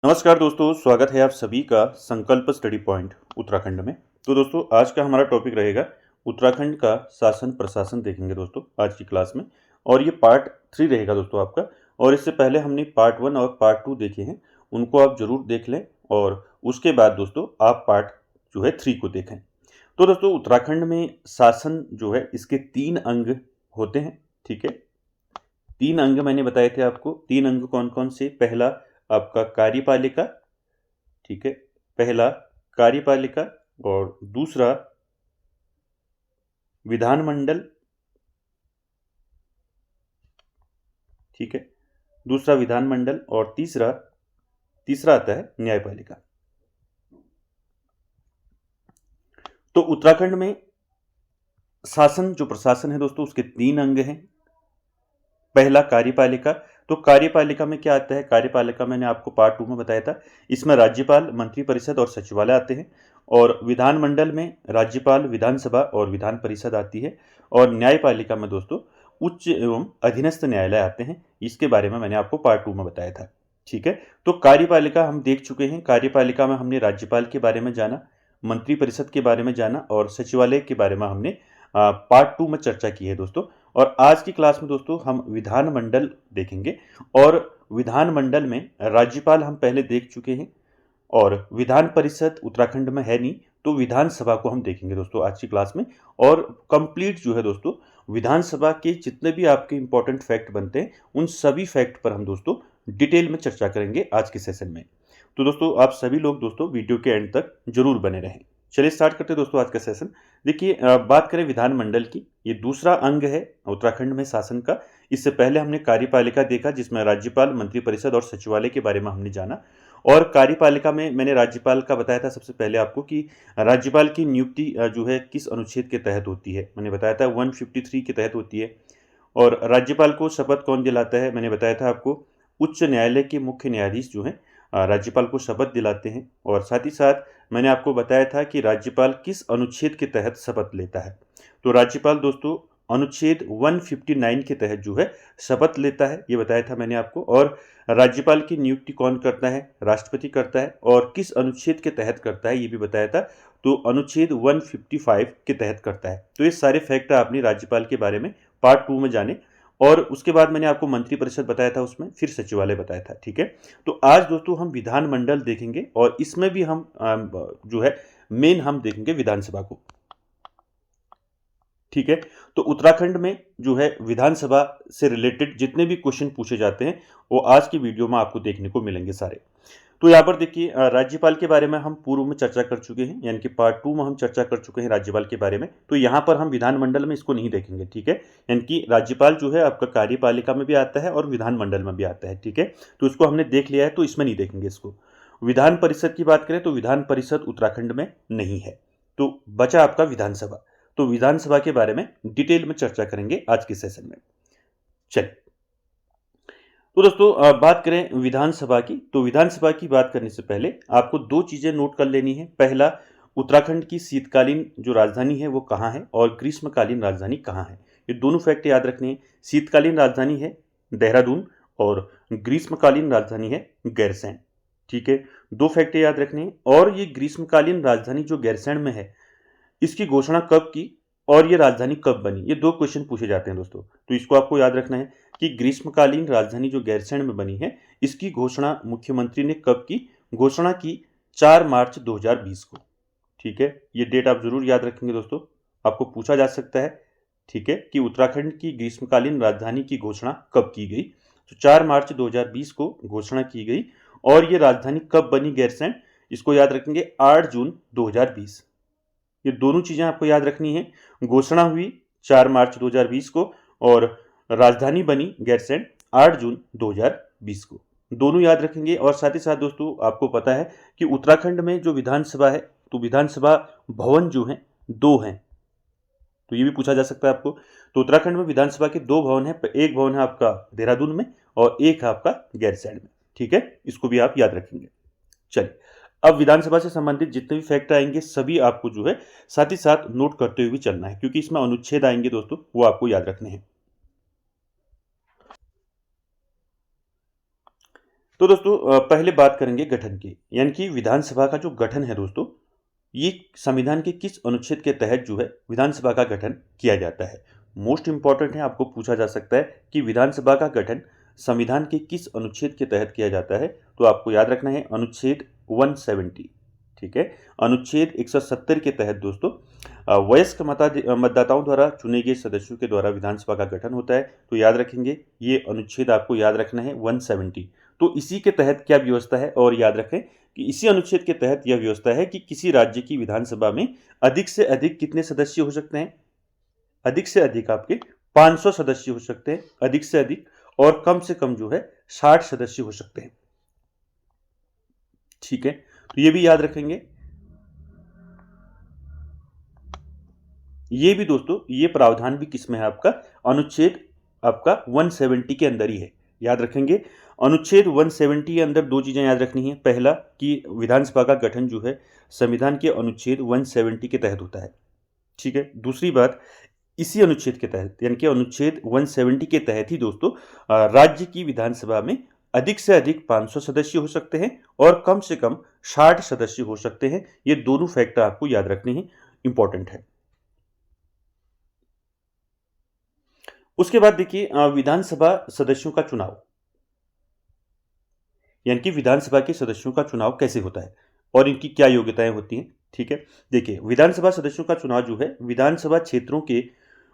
नमस्कार दोस्तों, स्वागत है आप सभी का संकल्प स्टडी पॉइंट उत्तराखंड में। तो दोस्तों आज का हमारा टॉपिक रहेगा उत्तराखंड का शासन प्रशासन देखेंगे दोस्तों आज की क्लास में। और ये पार्ट 3 रहेगा दोस्तों आपका। और इससे पहले हमने पार्ट 1 और पार्ट 2 देखे हैं, उनको आप जरूर देख लें और उसके बाद दोस्तों आप पार्ट जो है 3 को देखें। तो दोस्तों उत्तराखंड में शासन जो है इसके 3 अंग होते हैं। ठीक है, 3 अंग मैंने बताए थे आपको। 3 अंग कौन कौन से? पहला आपका कार्यपालिका, ठीक है, पहला कार्यपालिका, और दूसरा विधानमंडल, ठीक है, दूसरा विधानमंडल, और तीसरा तीसरा आता है न्यायपालिका। तो उत्तराखंड में शासन जो प्रशासन है दोस्तों उसके 3 अंग हैं। पहला कार्यपालिका। तो कार्यपालिका में क्या आता है? कार्यपालिका मैंने आपको पार्ट 2 में बताया था। इसमें राज्यपाल, मंत्रिपरिषद और सचिवालय आते हैं। और विधानमंडल में राज्यपाल, विधानसभा और विधान परिषद आती है। और न्यायपालिका में दोस्तों उच्च एवं अधीनस्थ न्यायालय आते हैं। इसके बारे में मैंने आपको पार्ट 2 में बताया था। ठीक है, तो कार्यपालिका हम देख चुके हैं। कार्यपालिका में हमने राज्यपाल के बारे में जाना, मंत्रिपरिषद के बारे में जाना और सचिवालय के बारे में हमने पार्ट 2 में चर्चा की है दोस्तों। और आज की क्लास में दोस्तों हम विधानमंडल देखेंगे। और विधानमंडल में राज्यपाल हम पहले देख चुके हैं, और विधान परिषद उत्तराखंड में है नहीं, तो विधानसभा को हम देखेंगे दोस्तों आज की क्लास में। और कंप्लीट जो है दोस्तों विधानसभा के जितने भी आपके इंपॉर्टेंट फैक्ट बनते हैं उन सभी फैक्ट पर हम दोस्तों डिटेल में चर्चा करेंगे आज के सेशन में। तो दोस्तों आप सभी लोग दोस्तों वीडियो के एंड तक जरूर बने रहें। चलिए स्टार्ट करते हैं दोस्तों आज का सेशन। देखिए बात करें विधानमंडल की, ये दूसरा अंग है उत्तराखंड में शासन का। इससे पहले हमने कार्यपालिका देखा जिसमें राज्यपाल, मंत्रिपरिषद और सचिवालय के बारे में हमने जाना। और कार्यपालिका में मैंने राज्यपाल का बताया था सबसे पहले आपको कि राज्यपाल की नियुक्ति जो है किस अनुच्छेद के तहत होती है। मैंने बताया था 153 के तहत होती है। और राज्यपाल को शपथ कौन दिलाता है? मैंने बताया था आपको उच्च न्यायालय के मुख्य न्यायाधीश जो हैं राज्यपाल को शपथ दिलाते हैं। और साथ ही साथ मैंने आपको बताया था कि राज्यपाल किस अनुच्छेद के तहत शपथ लेता है। तो राज्यपाल दोस्तों अनुच्छेद 159 के तहत जो है शपथ लेता है, ये बताया था मैंने आपको। और राज्यपाल की नियुक्ति कौन करता है? राष्ट्रपति करता है। और किस अनुच्छेद के तहत करता है ये भी बताया था, तो अनुच्छेद 155 के तहत करता है। तो ये सारे फैक्ट आपने राज्यपाल के बारे में पार्ट 2 में जाने। और उसके बाद मैंने आपको मंत्रिपरिषद बताया था, उसमें फिर सचिवालय बताया था। ठीक है, तो आज दोस्तों हम विधानमंडल देखेंगे और इसमें भी हम जो है मेन हम देखेंगे विधानसभा को। ठीक है, तो उत्तराखंड में जो है विधानसभा से रिलेटेड जितने भी क्वेश्चन पूछे जाते हैं वो आज की वीडियो में आपको देखने को मिलेंगे सारे। तो यहाँ पर देखिए राज्यपाल के बारे में हम पूर्व में चर्चा कर चुके हैं, यानी कि पार्ट 2 में हम चर्चा कर चुके हैं राज्यपाल के बारे में। तो यहाँ पर हम विधानमंडल में इसको नहीं देखेंगे। ठीक है, यानी कि राज्यपाल जो है आपका कार्यपालिका में भी आता है और विधानमंडल में भी आता है। ठीक है, तो इसको हमने देख लिया है, तो इसमें नहीं देखेंगे इसको। विधान परिषद की बात करें तो विधान परिषद उत्तराखंड में नहीं है, तो बचा आपका विधानसभा। तो विधानसभा के बारे में डिटेल में चर्चा करेंगे आज के सेशन में। चलिए, तो दोस्तों बात करें विधानसभा की, तो विधानसभा की बात करने से पहले आपको 2 चीजें नोट कर लेनी है। पहला, उत्तराखंड की शीतकालीन जो राजधानी है वो कहाँ है और ग्रीष्मकालीन राजधानी कहाँ है, ये दोनों फैक्ट याद रखने हैं। शीतकालीन राजधानी है देहरादून और ग्रीष्मकालीन राजधानी है गैरसैंण। ठीक है, 2 फैक्ट याद रखने हैं। और ये ग्रीष्मकालीन राजधानी जो गैरसैंण में है इसकी घोषणा कब की और ये राजधानी कब बनी, ये 2 क्वेश्चन पूछे जाते हैं दोस्तों। तो इसको आपको याद रखना है कि ग्रीष्मकालीन राजधानी जो गैरसैंण में बनी है इसकी घोषणा मुख्यमंत्री ने कब की? घोषणा की 4 मार्च 2020 को। ठीक है, ये डेट आप जरूर याद रखेंगे दोस्तों, आपको पूछा जा सकता है। ठीक है, कि उत्तराखंड की ग्रीष्मकालीन राजधानी की घोषणा कब की गई? तो 4 मार्च 2020 को घोषणा की गई। और ये राजधानी कब बनी गैरसैंण? इसको याद रखेंगे 8 जून 2020। ये दोनों चीजें आपको याद रखनी है। घोषणा हुई 4 मार्च 2020 को और राजधानी बनी गैरसैंण 8 जून 2020 को। दोनों याद रखेंगे। और साथ ही साथ दोस्तों आपको पता है कि उत्तराखंड में जो विधानसभा है तो विधानसभा भवन जो हैं 2 हैं, तो ये भी पूछा जा सकता है आपको। तो उत्तराखंड में विधानसभा के 2 भवन है, एक भवन है आपका देहरादून में और एक है आपका गैरसैंण में। ठीक है, इसको भी आप याद रखेंगे। चलिए, अब विधानसभा से संबंधित जितने भी फैक्ट आएंगे सभी आपको जो है साथ ही साथ नोट करते हुए भी चलना है, क्योंकि इसमें अनुच्छेद आएंगे दोस्तों वो आपको याद रखने हैं। तो दोस्तों पहले बात करेंगे गठन की, यानी कि विधानसभा का जो गठन है दोस्तों, ये संविधान के किस अनुच्छेद के तहत जो है विधानसभा का गठन किया जाता है। मोस्ट इंपॉर्टेंट है, आपको पूछा जा सकता है कि विधानसभा का गठन संविधान के किस अनुच्छेद के तहत किया जाता है। तो आपको याद रखना है अनुच्छेद 170, ठीक है। अनुच्छेद 170 के तहत दोस्तों वयस्क मतदाताओं द्वारा चुने गए सदस्यों के द्वारा विधानसभा का गठन होता है। तो याद रखेंगे ये अनुच्छेद आपको याद रखना है 170। तो इसी के तहत क्या व्यवस्था है, और याद रखें कि इसी अनुच्छेद के तहत यह व्यवस्था है कि किसी राज्य की विधानसभा में अधिक से अधिक कितने सदस्य हो सकते हैं। अधिक से अधिक आपके 500 सदस्य हो सकते हैं, अधिक से अधिक, और कम से कम जो है 60 सदस्य हो सकते हैं, ठीक है। तो ये भी याद रखेंगे। ये भी दोस्तों ये प्रावधान भी किसमें है, आपका अनुच्छेद आपका 170 के अंदर ही है, याद रखेंगे। अनुच्छेद 170 के अंदर दो चीजें याद रखनी है। पहला कि विधानसभा का गठन जो है संविधान के अनुच्छेद 170 के तहत होता है, ठीक है। दूसरी बात, इसी अनुच्छेद के तहत यानी कि अनुच्छेद 170 के तहत ही दोस्तों राज्य की विधानसभा में अधिक से अधिक 500 सदस्य हो सकते हैं और कम से कम 60 सदस्य हो सकते हैं। ये दोनों फैक्टर आपको याद रखने हैं, इंपॉर्टेंट है। उसके बाद देखिए विधानसभा सदस्यों का चुनाव, यानी कि विधानसभा के सदस्यों का चुनाव कैसे होता है और इनकी क्या योग्यताएं होती हैं, ठीक है। देखिए विधानसभा सदस्यों का चुनाव जो है विधानसभा क्षेत्रों के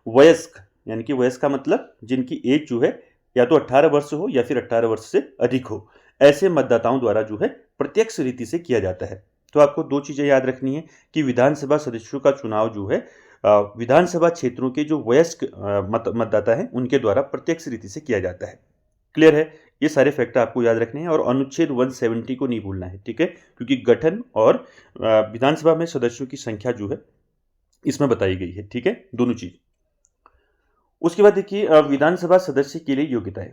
वयस्क, यानी कि वयस्क का मतलब जिनकी एज जो है या तो 18 वर्ष हो या फिर 18 वर्ष से अधिक हो, ऐसे मतदाताओं द्वारा जो है प्रत्यक्ष रीति से किया जाता है। तो आपको दो चीजें याद रखनी है कि विधानसभा सदस्यों का चुनाव जो है विधानसभा क्षेत्रों के जो वयस्क मतदाता हैं उनके द्वारा प्रत्यक्ष रीति से किया जाता है। क्लियर है, ये सारे फैक्टर आपको याद रखने हैं और अनुच्छेद 170 को नहीं भूलना है, ठीक है, क्योंकि गठन और विधानसभा में सदस्यों की संख्या जो है इसमें बताई गई है, ठीक है, दोनों चीज। उसके बाद देखिए विधानसभा सदस्य के लिए योग्यताएं,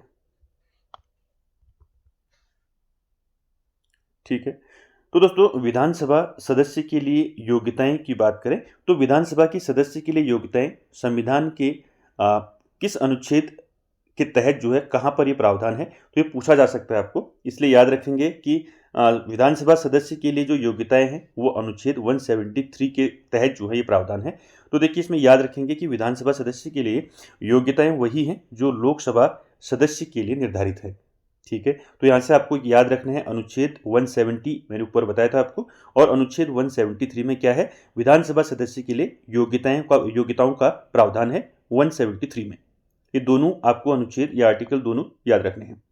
ठीक है। तो दोस्तों विधानसभा सदस्य के लिए योग्यताएं की बात करें तो विधानसभा के सदस्य के लिए योग्यताएं संविधान के किस अनुच्छेद के तहत जो है कहां पर ये प्रावधान है, तो ये पूछा जा सकता है आपको। इसलिए याद रखेंगे कि विधानसभा सदस्य के लिए जो योग्यताएं हैं वो अनुच्छेद 173 के तहत जो है ये प्रावधान है। तो देखिए इसमें याद रखेंगे कि विधानसभा सदस्य के लिए योग्यताएं वही हैं जो लोकसभा सदस्य के लिए निर्धारित है, ठीक है। तो यहाँ से आपको याद रखना है अनुच्छेद 170 मैंने ऊपर बताया था आपको, और अनुच्छेद 173 में क्या है, विधानसभा सदस्य के लिए योग्यताओं का प्रावधान है 173 में। ये दोनों आपको अनुच्छेद या आर्टिकल दोनों याद रखने हैं।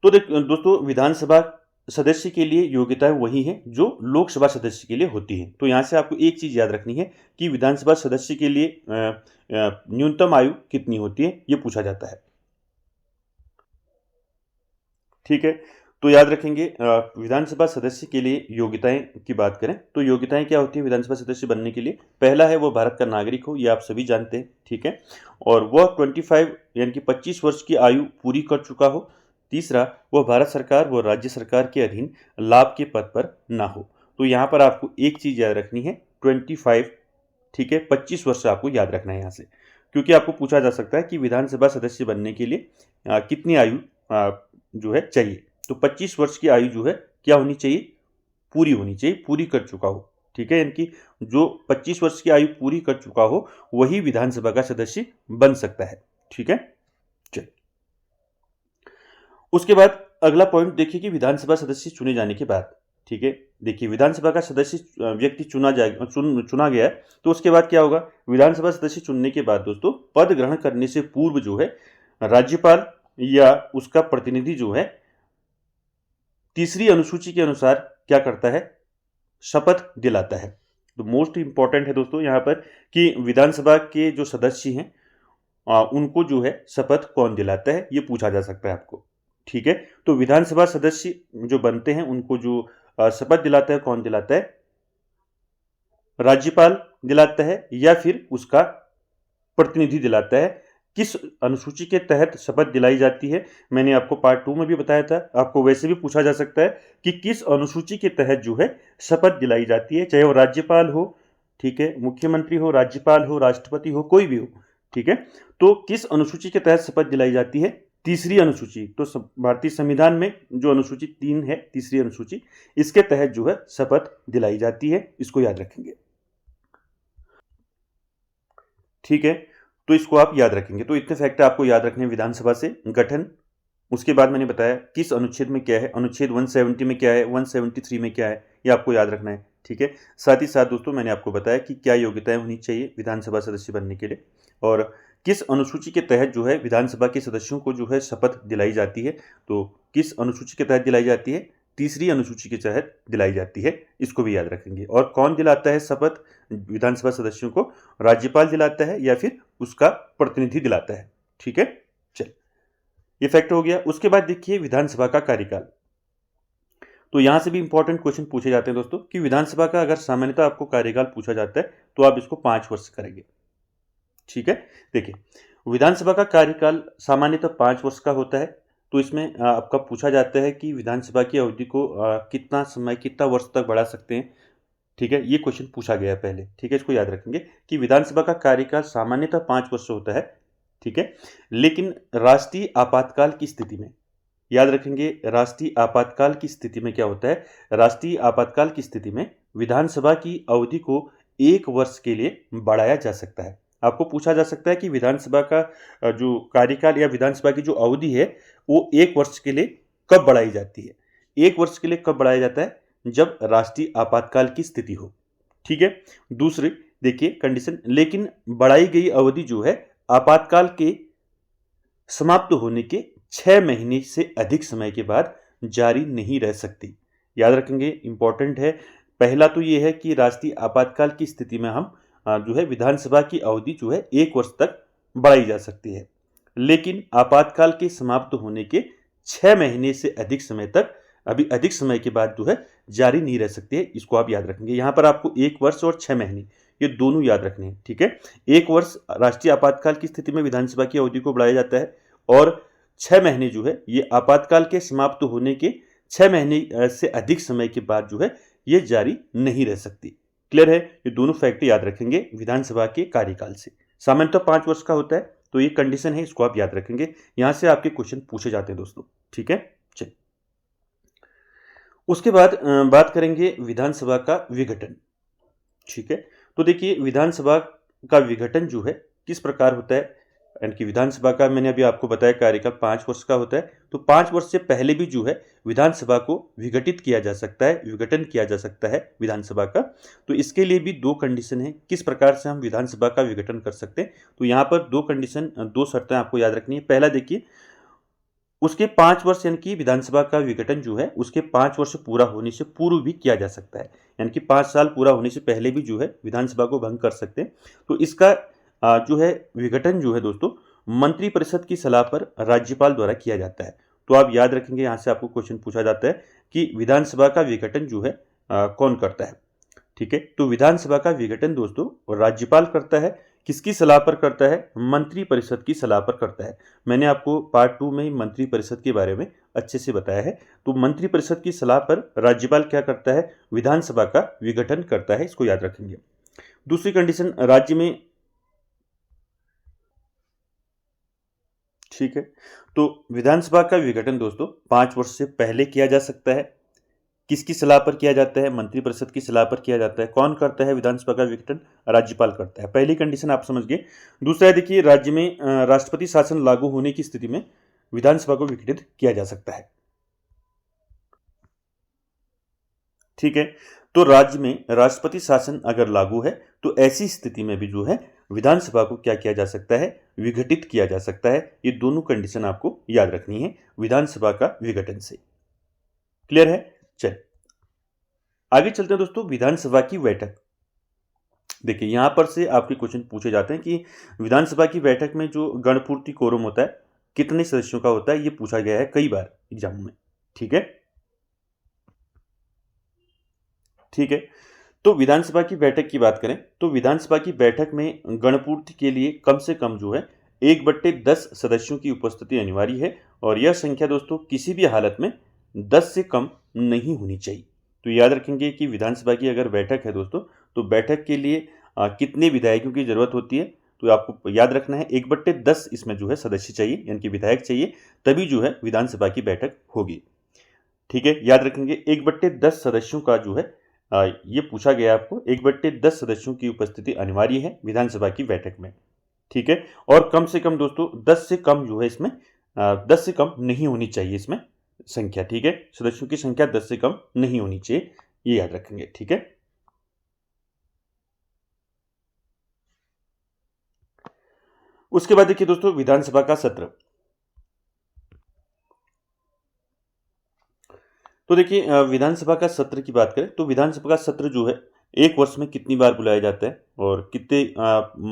तो दोस्तों विधानसभा सदस्य के लिए योग्यताएं वही हैं जो लोकसभा सदस्य के लिए होती हैं। तो यहाँ से आपको एक चीज याद रखनी है कि विधानसभा सदस्य के लिए न्यूनतम आयु कितनी होती है, ये पूछा जाता है, ठीक है। तो याद रखेंगे विधानसभा सदस्य के लिए योग्यताएं की बात करें तो योग्यताएं क्या होती है विधानसभा सदस्य बनने के लिए। पहला है वो भारत का नागरिक हो, ये आप सभी जानते हैं, ठीक है, और वह 25 यानी कि 25 वर्ष की आयु पूरी कर चुका हो। तीसरा, वह भारत सरकार व राज्य सरकार के अधीन लाभ के पद पर ना हो। तो यहाँ पर आपको एक चीज याद रखनी है 25, ठीक है, 25 वर्ष आपको याद रखना है यहाँ से, क्योंकि आपको पूछा जा सकता है कि विधानसभा सदस्य बनने के लिए कितनी आयु जो है चाहिए। तो 25 वर्ष की आयु जो है क्या होनी चाहिए, पूरी होनी चाहिए, पूरी कर चुका हो, ठीक है, यानी कि जो 25 वर्ष की आयु पूरी कर चुका हो वही विधानसभा का सदस्य बन सकता है, ठीक है। चलिए उसके बाद अगला पॉइंट देखिए कि विधानसभा सदस्य चुने जाने के बाद, ठीक है, देखिए विधानसभा का सदस्य व्यक्ति चुना गया तो उसके बाद क्या होगा, विधानसभा सदस्य चुनने के बाद दोस्तों पद ग्रहण करने से पूर्व जो है राज्यपाल या उसका प्रतिनिधि जो है तीसरी अनुसूची के अनुसार क्या करता है, शपथ दिलाता है। तो मोस्ट इंपॉर्टेंट है दोस्तों यहाँ पर कि विधानसभा के जो सदस्य हैं उनको जो है शपथ कौन दिलाता है, ये पूछा जा सकता है आपको, ठीक है। तो विधानसभा सदस्य जो बनते हैं उनको जो शपथ दिलाता है कौन दिलाता है, राज्यपाल दिलाता है या फिर उसका प्रतिनिधि दिलाता है। किस अनुसूची के तहत शपथ दिलाई जाती है मैंने आपको पार्ट 2 में भी बताया था। आपको वैसे भी पूछा जा सकता है कि किस अनुसूची के तहत जो है शपथ दिलाई जाती है, चाहे वो राज्यपाल हो, ठीक है, मुख्यमंत्री हो, राज्यपाल हो, राष्ट्रपति हो, कोई भी हो, ठीक है। तो किस अनुसूची के तहत शपथ दिलाई जाती है, तीसरी अनुसूची, तो भारतीय संविधान में जो अनुसूची 3 है, तीसरी अनुसूची, इसके तहत जो है शपथ दिलाई जाती है, इसको याद रखेंगे। ठीक है, तो इसको आप याद रखेंगे। तो इतने फैक्टर आपको याद रखने हैं विधानसभा से। गठन, उसके बाद मैंने बताया किस अनुच्छेद में क्या है, अनुच्छेद 170 में क्या है, 173 में क्या है, ये आपको याद रखना है। ठीक है, साथ ही साथ दोस्तों मैंने आपको बताया कि क्या योग्यताएं होनी चाहिए विधानसभा सदस्य बनने के लिए, और किस अनुसूची के तहत जो है विधानसभा के सदस्यों को जो है शपथ दिलाई जाती है। तो किस अनुसूची के तहत दिलाई जाती है, तीसरी अनुसूची के तहत दिलाई जाती है, इसको भी याद रखेंगे। और कौन दिलाता है शपथ विधानसभा सदस्यों को, राज्यपाल दिलाता है या फिर उसका प्रतिनिधि दिलाता है। ठीक है, चल ये फैक्ट हो गया। उसके बाद देखिए विधानसभा का कार्यकाल। तो यहां से भी इंपॉर्टेंट क्वेश्चन पूछे जाते हैं दोस्तों कि विधानसभा का अगर सामान्यतः आपको कार्यकाल पूछा जाता है तो आप इसको 5 वर्ष करेंगे। ठीक है, देखिए विधानसभा का कार्यकाल सामान्यतः 5 वर्ष का होता है। तो इसमें आपका पूछा जाता है कि विधानसभा की अवधि को कितना समय, कितना वर्ष तक बढ़ा सकते हैं। ठीक है, ये क्वेश्चन पूछा गया है पहले। ठीक है, इसको याद रखेंगे कि विधानसभा का कार्यकाल सामान्यतः 5 वर्ष होता है। ठीक है, लेकिन राष्ट्रीय आपातकाल की स्थिति में, याद रखेंगे राष्ट्रीय आपातकाल की स्थिति में क्या होता है, राष्ट्रीय आपातकाल की स्थिति में विधानसभा की अवधि को 1 वर्ष के लिए बढ़ाया जा सकता है। आपको पूछा जा सकता है कि विधानसभा का जो कार्यकाल या विधानसभा की जो अवधि है वो 1 वर्ष के लिए कब बढ़ाई जाती है। 1 वर्ष के लिए कब बढ़ाया जाता है, जब राष्ट्रीय आपातकाल की स्थिति हो। ठीक है, दूसरी देखिए कंडीशन, लेकिन बढ़ाई गई अवधि जो है आपातकाल के समाप्त होने के 6 महीने से अधिक समय के बाद जारी नहीं रह सकती। याद रखेंगे, इंपॉर्टेंट है। पहला तो ये है कि राष्ट्रीय आपातकाल की स्थिति में हम जो है विधानसभा की अवधि जो है 1 वर्ष तक बढ़ाई जा सकती है, लेकिन आपातकाल के समाप्त होने के 6 महीने से अधिक समय तक, अभी अधिक समय के बाद जो है जारी नहीं रह सकती है। इसको आप याद रखेंगे। यहाँ पर आपको 1 वर्ष और 6 महीने ये दोनों याद रखने हैं। ठीक है, 1 वर्ष राष्ट्रीय आपातकाल की स्थिति में विधानसभा की अवधि को बढ़ाया जाता है, और 6 महीने जो है ये आपातकाल के समाप्त होने के 6 महीने से अधिक समय के बाद जो है ये जारी नहीं रह सकती। क्लियर है, ये दोनों फैक्ट याद रखेंगे विधानसभा के कार्यकाल से। सामान्यतः 5 वर्ष का होता है, तो ये कंडीशन है, इसको आप याद रखेंगे। यहां से आपके क्वेश्चन पूछे जाते हैं दोस्तों। ठीक है, चलिए उसके बाद बात करेंगे विधानसभा का विघटन। ठीक है, तो देखिए विधानसभा का विघटन जो है किस प्रकार होता है, यानी कि विधानसभा का मैंने अभी आपको बताया कार्यकाल 5 वर्ष का होता है। तो 5 वर्ष से पहले भी जो है विधानसभा को विघटित किया जा सकता है, विघटन किया जा सकता है विधानसभा का। तो इसके लिए भी 2 कंडीशन है, किस प्रकार से हम विधानसभा का विघटन कर सकते हैं। तो यहाँ पर 2 कंडीशन, 2 शर्तें आपको याद रखनी है। पहला देखिए, उसके 5 वर्ष यानी कि विधानसभा का विघटन जो है उसके 5 वर्ष पूरा होने से पूर्व भी किया जा सकता है, यानी कि 5 साल पूरा होने से पहले भी जो है विधानसभा को भंग कर सकते हैं। तो इसका जो है विघटन जो है दोस्तों मंत्रिपरिषद की सलाह पर राज्यपाल द्वारा किया जाता है। तो आप याद रखेंगे, यहाँ से आपको क्वेश्चन पूछा जाता है कि विधानसभा का विघटन जो है कौन करता है। ठीक है, तो विधानसभा का विघटन दोस्तों राज्यपाल करता है। किसकी सलाह पर करता है, मंत्रिपरिषद की सलाह पर करता है। मैंने आपको पार्ट 2 में मंत्रिपरिषद के बारे में अच्छे से बताया है। तो मंत्रिपरिषद की सलाह पर राज्यपाल क्या करता है, विधानसभा का विघटन करता है, इसको याद रखेंगे। दूसरी कंडीशन, राज्य में, ठीक है, तो विधानसभा का विघटन दोस्तों 5 वर्ष से पहले किया जा सकता है। किसकी सलाह पर किया जाता है, मंत्रिपरिषद की सलाह पर किया जाता है। कौन करता है विधानसभा का विघटन, राज्यपाल करता है। पहली कंडीशन आप समझ गए। दूसरा देखिए, राज्य में राष्ट्रपति शासन लागू होने की स्थिति में विधानसभा को विघटित किया जा सकता है। ठीक है, तो राज्य में राष्ट्रपति शासन अगर लागू है तो ऐसी स्थिति में भी जो है विधानसभा को क्या किया जा सकता है, विघटित किया जा सकता है। ये दोनों कंडीशन आपको याद रखनी है विधानसभा का विघटन से। क्लियर है, चल आगे चलते हैं दोस्तों। विधानसभा की बैठक, देखिए यहां पर से आपके क्वेश्चन पूछे जाते हैं कि विधानसभा की बैठक में जो गणपूर्ति कोरम होता है कितने सदस्यों का होता है, ये पूछा गया है कई बार एग्जाम में। ठीक है, ठीक है, तो विधानसभा की बैठक की बात करें तो विधानसभा की बैठक में गणपूर्ति के लिए कम से कम जो है 1/10 सदस्यों की उपस्थिति अनिवार्य है, और यह संख्या दोस्तों किसी भी हालत में 10 से कम नहीं होनी चाहिए। तो याद रखेंगे कि विधानसभा की अगर बैठक है दोस्तों, तो बैठक के लिए कितने विधायकों की जरूरत होती है, तो आपको याद रखना है 1/10 इसमें जो है सदस्य चाहिए, यानी कि विधायक चाहिए, तभी जो है विधानसभा की बैठक होगी। ठीक है, याद रखेंगे 1/10 सदस्यों का जो है ये पूछा गया आपको, 1/10 सदस्यों की उपस्थिति अनिवार्य है विधानसभा की बैठक में। ठीक है, और कम से कम दोस्तों 10 से कम जो है इसमें 10 से कम नहीं होनी चाहिए इसमें संख्या। ठीक है, सदस्यों की संख्या 10 से कम नहीं होनी चाहिए, ये याद रखेंगे। ठीक है, उसके बाद देखिए दोस्तों विधानसभा का सत्र। तो देखिए विधानसभा का सत्र की बात करें तो विधानसभा का सत्र जो है एक वर्ष में कितनी बार बुलाया जाता है और कितने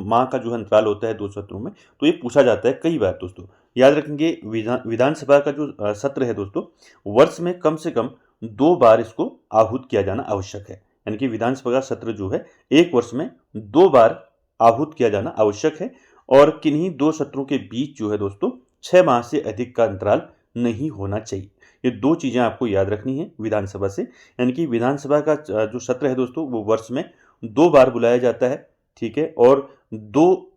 माह का जो है अंतराल होता है दो सत्रों में, तो ये पूछा जाता है कई बार दोस्तों। याद रखेंगे विधानसभा का जो सत्र है दोस्तों, वर्ष में कम से कम 2 बार इसको आहूत किया जाना आवश्यक है। यानी कि विधानसभा का सत्र जो है एक वर्ष में 2 बार आहूत किया जाना आवश्यक है, और किन्हीं 2 सत्रों के बीच जो है दोस्तों 6 माह से अधिक का अंतराल नहीं होना चाहिए। ये 2 चीज़ें आपको याद रखनी है विधानसभा से। यानी कि विधानसभा का जो सत्र है दोस्तों वो वर्ष में 2 बार बुलाया जाता है। ठीक है, और 2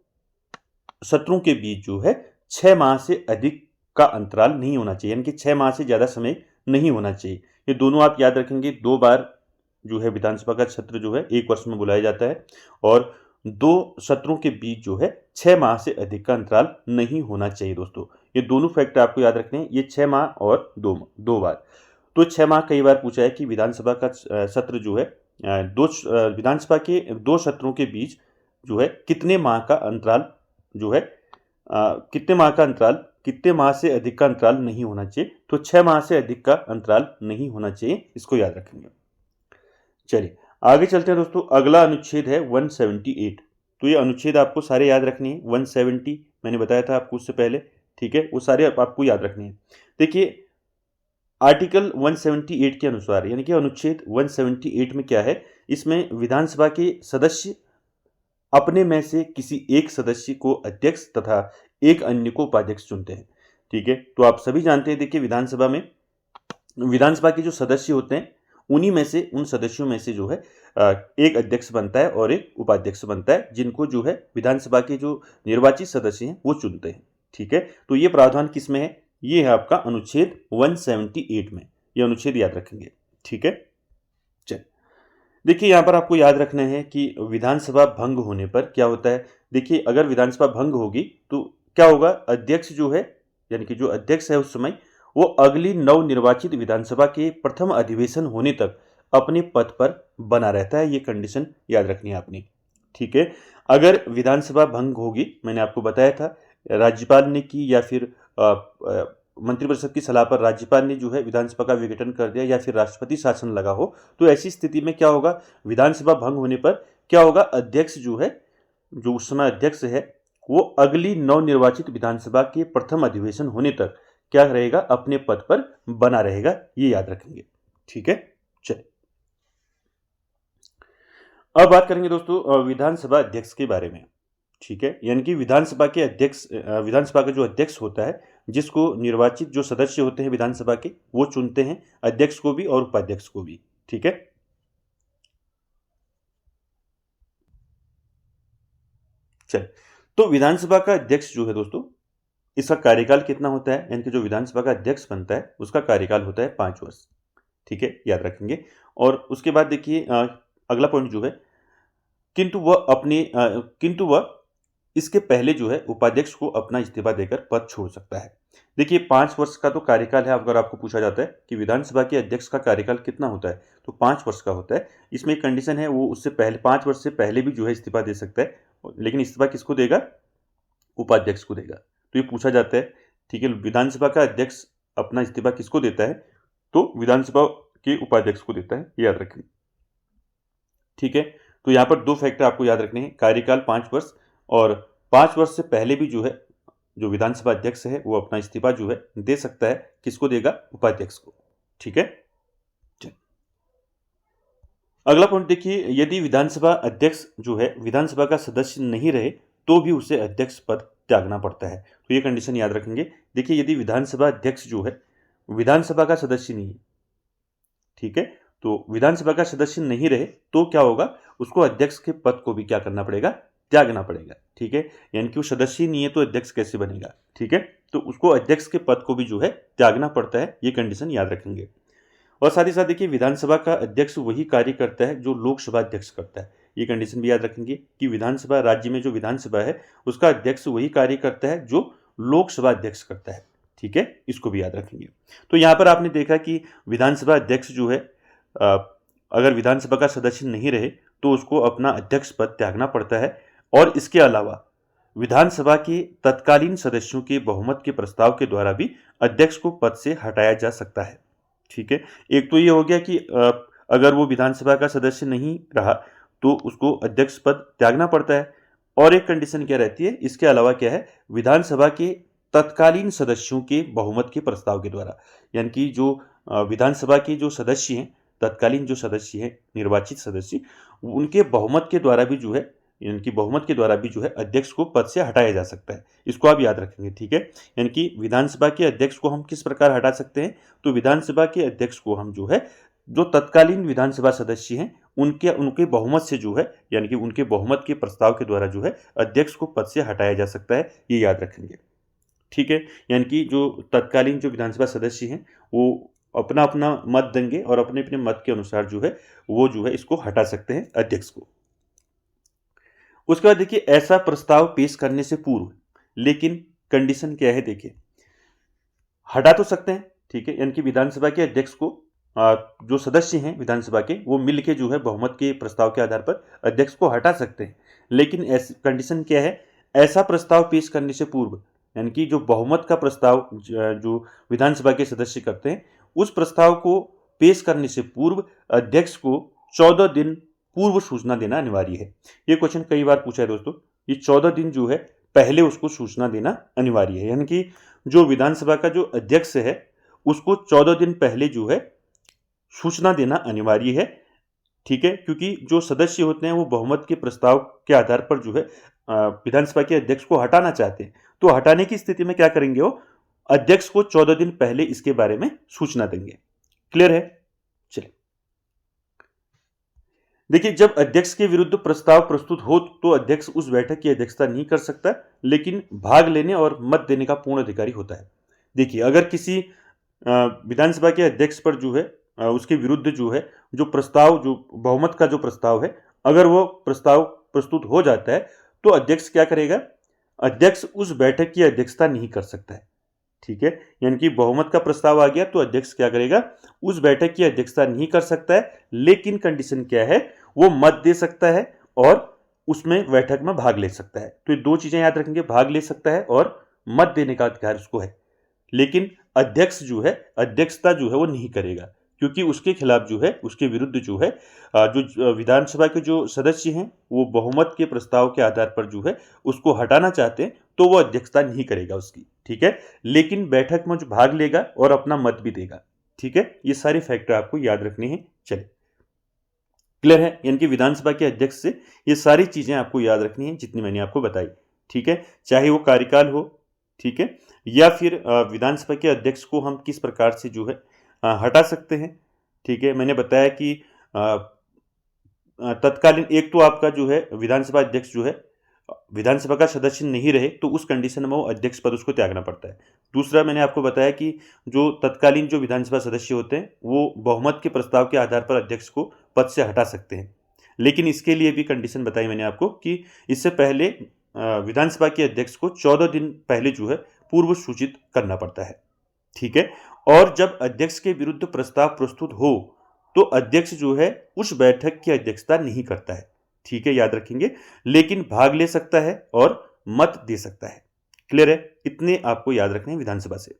सत्रों के बीच जो है 6 माह से अधिक का अंतराल नहीं होना चाहिए, यानी कि 6 माह से ज़्यादा समय नहीं होना चाहिए। ये दोनों आप याद रखेंगे, 2 बार जो है विधानसभा का सत्र जो है एक वर्ष में बुलाया जाता है, और 2 सत्रों के बीच जो है 6 माह से अधिक का अंतराल नहीं होना चाहिए दोस्तों। ये दोनों फैक्ट आपको याद रखने हैं, ये 6 माह और 2 बार। तो 6 माह कई बार पूछा है कि विधानसभा का सत्र जो है विधानसभा के 2 सत्रों के बीच जो है कितने माह का अंतराल जो है कितने माह से अधिक का अंतराल नहीं होना चाहिए। तो 6 माह से अधिक का अंतराल नहीं होना चाहिए, इसको याद रखेंगे। चलिए आगे चलते हैं दोस्तों। अगला अनुच्छेद है 178। तो ये अनुच्छेद आपको सारे याद रखने हैं। 170 मैंने बताया था आपको उससे पहले। ठीक है, वो सारे आपको याद रखने हैं। देखिए आर्टिकल 178 के अनुसार, यानी कि अनुच्छेद 178 में क्या है, इसमें विधानसभा के सदस्य अपने में से किसी एक सदस्य को अध्यक्ष तथा एक अन्य को उपाध्यक्ष चुनते हैं। ठीक है, तो आप सभी जानते हैं देखिए विधानसभा के जो सदस्य होते हैं उन्हीं में से, उन सदस्यों में से जो है एक अध्यक्ष बनता है और एक उपाध्यक्ष बनता है, जिनको जो है विधानसभा के जो निर्वाचित सदस्य हैं वो चुनते हैं। ठीक है, तो ये प्रावधान किस में है, ये है आपका अनुच्छेद 178 में। ये अनुच्छेद याद रखेंगे। ठीक है, चलिए देखिए यहाँ पर आपको याद रखना है कि विधानसभा भंग होने पर क्या होता है। देखिए अगर विधानसभा भंग होगी तो क्या होगा, अध्यक्ष जो है, यानी कि जो अध्यक्ष है उस समय, वो अगली नवनिर्वाचित विधानसभा के प्रथम अधिवेशन होने तक अपने पद पर बना रहता है। ये कंडीशन याद रखनी है आपने। ठीक है, अगर विधानसभा भंग होगी, मैंने आपको बताया था राज्यपाल ने की या फिर मंत्रिपरिषद की सलाह पर राज्यपाल ने जो है विधानसभा का विघटन कर दिया या फिर राष्ट्रपति शासन लगा हो, तो ऐसी स्थिति में क्या होगा, विधानसभा भंग होने पर क्या होगा, अध्यक्ष जो है, जो उस समय अध्यक्ष है, वो अगली नवनिर्वाचित विधानसभा के प्रथम अधिवेशन होने तक क्या रहेगा, अपने पद पर बना रहेगा। ये याद रखेंगे। ठीक है, चलिए अब बात करेंगे दोस्तों विधानसभा अध्यक्ष के बारे में। ठीक है, यानी कि विधानसभा के अध्यक्ष, विधानसभा का जो अध्यक्ष होता है, जिसको निर्वाचित जो सदस्य होते हैं विधानसभा के, वो चुनते हैं अध्यक्ष को भी और उपाध्यक्ष को भी। ठीक है, चल तो विधानसभा का अध्यक्ष जो है दोस्तों, इसका कार्यकाल कितना होता है, यानी कि जो विधानसभा का अध्यक्ष बनता है उसका कार्यकाल होता है 5 वर्ष। ठीक है, याद रखेंगे। और उसके बाद देखिए अगला पॉइंट जो है, किंतु वह इसके पहले जो है उपाध्यक्ष को अपना इस्तीफा देकर पद छोड़ सकता है। देखिए 5 वर्ष का तो कार्यकाल है। अगर आपको पूछा जाता है कि विधानसभा के अध्यक्ष का कार्यकाल कितना होता है, तो 5 वर्ष का होता है। इसमें एक कंडीशन है, वो उससे पहले 5 वर्ष से पहले भी जो है इस्तीफा दे सकता है, लेकिन इस्तीफा किसको देगा, उपाध्यक्ष को देगा। तो ये पूछा जाता है। ठीक है, विधानसभा का अध्यक्ष अपना इस्तीफा किसको देता है, तो विधानसभा के उपाध्यक्ष को देता है, याद रखें। ठीक है, तो यहाँ पर 2 फैक्टर आपको याद रखने हैं, कार्यकाल 5 वर्ष, और 5 वर्ष से पहले भी जो है जो विधानसभा अध्यक्ष है वो अपना इस्तीफा जो है दे सकता है। किसको देगा, उपाध्यक्ष को। ठीक है, अगला पॉइंट देखिए, यदि विधानसभा अध्यक्ष जो है विधानसभा का सदस्य नहीं रहे तो भी उसे अध्यक्ष पद त्यागना पड़ता है। तो ये कंडीशन याद रखेंगे। देखिए यदि विधानसभा अध्यक्ष जो है विधानसभा का सदस्य नहीं है, ठीक है, तो विधानसभा का सदस्य नहीं रहे तो क्या होगा, उसको अध्यक्ष के पद को भी क्या करना पड़ेगा, त्यागना पड़ेगा। ठीक है, यानी कि वो सदस्य ही नहीं है तो अध्यक्ष कैसे बनेगा। ठीक है, तो उसको अध्यक्ष के पद को भी जो है त्यागना पड़ता है, ये कंडीशन याद रखेंगे। और साथ ही साथ देखिए, विधानसभा का अध्यक्ष वही कार्य करता है जो लोकसभा अध्यक्ष करता है, ये कंडीशन भी याद रखेंगे कि विधानसभा, राज्य में जो विधानसभा है उसका अध्यक्ष वही कार्य करता है जो लोकसभा अध्यक्ष करता है। ठीक है, इसको भी याद रखेंगे। तो यहाँ पर आपने देखा कि विधानसभा अध्यक्ष जो है, अगर विधानसभा का सदस्य नहीं रहे तो उसको अपना अध्यक्ष पद त्यागना पड़ता है। और इसके अलावा विधानसभा के तत्कालीन सदस्यों के बहुमत के प्रस्ताव के द्वारा भी अध्यक्ष को पद से हटाया जा सकता है। ठीक है, एक तो ये हो गया कि अगर वो विधानसभा का सदस्य नहीं रहा तो उसको अध्यक्ष पद त्यागना पड़ता है। और एक कंडीशन क्या रहती है इसके अलावा, क्या है, विधानसभा के तत्कालीन सदस्यों के बहुमत के प्रस्ताव के द्वारा, यानी कि जो विधानसभा के जो सदस्य हैं, तत्कालीन जो सदस्य हैं, निर्वाचित सदस्य, उनके बहुमत के द्वारा भी जो है, यानी बहुमत के द्वारा भी जो है अध्यक्ष को पद से हटाया जा सकता है। इसको आप याद रखेंगे। ठीक है, यानी कि विधानसभा के अध्यक्ष को हम किस प्रकार हटा सकते हैं, तो विधानसभा के अध्यक्ष को हम जो है, जो तत्कालीन विधानसभा सदस्य हैं, उनके बहुमत से जो है, यानी कि उनके बहुमत के प्रस्ताव के द्वारा जो है अध्यक्ष को पद से हटाया जा सकता है, ये याद रखेंगे। ठीक है, यानी कि जो तत्कालीन जो विधानसभा सदस्य हैं वो अपना अपना मत देंगे और अपने अपने मत के अनुसार जो है वो जो है इसको हटा सकते हैं अध्यक्ष को। उसके बाद देखिए, ऐसा प्रस्ताव पेश करने से पूर्व, लेकिन कंडीशन क्या है, देखिए, हटा तो सकते हैं। ठीक है, यानी कि विधानसभा के अध्यक्ष को जो सदस्य हैं विधानसभा के, वो मिल के जो है बहुमत के प्रस्ताव के आधार पर अध्यक्ष को हटा सकते हैं। लेकिन ऐसी कंडीशन क्या है, ऐसा प्रस्ताव पेश करने से पूर्व, यानी कि जो बहुमत का प्रस्ताव जो विधानसभा के सदस्य करते हैं, उस प्रस्ताव को पेश करने से पूर्व अध्यक्ष को 14 दिन पूर्व सूचना देना अनिवार्य है। ये क्वेश्चन कई बार पूछा है दोस्तों, ये 14 दिन जो है पहले उसको सूचना देना अनिवार्य है। यानी कि जो विधानसभा का जो अध्यक्ष है उसको 14 दिन पहले जो है सूचना देना अनिवार्य है। ठीक है, क्योंकि जो सदस्य होते हैं वो बहुमत के प्रस्ताव के आधार पर जो है विधानसभा के अध्यक्ष को हटाना चाहते हैं, तो हटाने की स्थिति में क्या करेंगे, वो अध्यक्ष को 14 दिन पहले इसके बारे में सूचना देंगे। क्लियर है। चलिए देखिए, जब अध्यक्ष के विरुद्ध प्रस्ताव प्रस्तुत हो तो अध्यक्ष उस बैठक की अध्यक्षता नहीं कर सकता, लेकिन भाग लेने और मत देने का पूर्ण अधिकारी होता है। देखिए, अगर किसी विधानसभा के अध्यक्ष पर जो है उसके विरुद्ध जो है जो प्रस्ताव, जो बहुमत का जो प्रस्ताव है, अगर वो प्रस्ताव प्रस्तुत हो जाता है तो अध्यक्ष क्या करेगा, अध्यक्ष उस बैठक की अध्यक्षता नहीं कर सकता है। ठीक है, यानी कि बहुमत का प्रस्ताव आ गया तो अध्यक्ष क्या करेगा, उस बैठक की अध्यक्षता नहीं कर सकता है, लेकिन कंडीशन क्या है, वो मत दे सकता है और उसमें बैठक में भाग ले सकता है। तो ये दो चीजें याद रखेंगे, भाग ले सकता है और मत देने का अधिकार उसको है। लेकिन अध्यक्ष जो है अध्यक्षता जो है वो नहीं करेगा, क्योंकि उसके खिलाफ जो है, उसके विरुद्ध जो है जो विधानसभा के जो सदस्य हैं वो बहुमत के प्रस्ताव के आधार पर जो है उसको हटाना चाहते हैं, तो वो अध्यक्षता नहीं करेगा उसकी। ठीक है, लेकिन बैठक में जो भाग लेगा और अपना मत भी देगा। ठीक है, ये सारे फैक्टर आपको याद रखने हैं। चलिए, क्लियर है। यानी कि विधानसभा के अध्यक्ष से ये सारी चीजें आपको याद रखनी है जितनी मैंने आपको बताई। ठीक है, चाहे वो कार्यकाल हो, ठीक है, या फिर विधानसभा के अध्यक्ष को हम किस प्रकार से जो है हटा सकते हैं। ठीक है, मैंने बताया कि तत्कालीन, एक तो आपका जो है विधानसभा अध्यक्ष जो है विधानसभा का सदस्य नहीं रहे तो उस कंडीशन में वो अध्यक्ष पद उसको त्यागना पड़ता है। दूसरा, मैंने आपको बताया कि जो तत्कालीन जो विधानसभा सदस्य होते हैं वो बहुमत के प्रस्ताव के आधार पर अध्यक्ष को पद से हटा सकते हैं, लेकिन इसके लिए भी कंडीशन बताई मैंने आपको कि इससे पहले विधानसभा के अध्यक्ष को 14 दिन पहले जो है पूर्व सूचित करना पड़ता है। ठीक है, और जब अध्यक्ष के विरुद्ध प्रस्ताव प्रस्तुत हो तो अध्यक्ष जो है उस बैठक की अध्यक्षता नहीं करता है। ठीक है, याद रखेंगे, लेकिन भाग ले सकता है और मत दे सकता है। क्लियर है, इतने आपको याद रखने हैं विधानसभा से।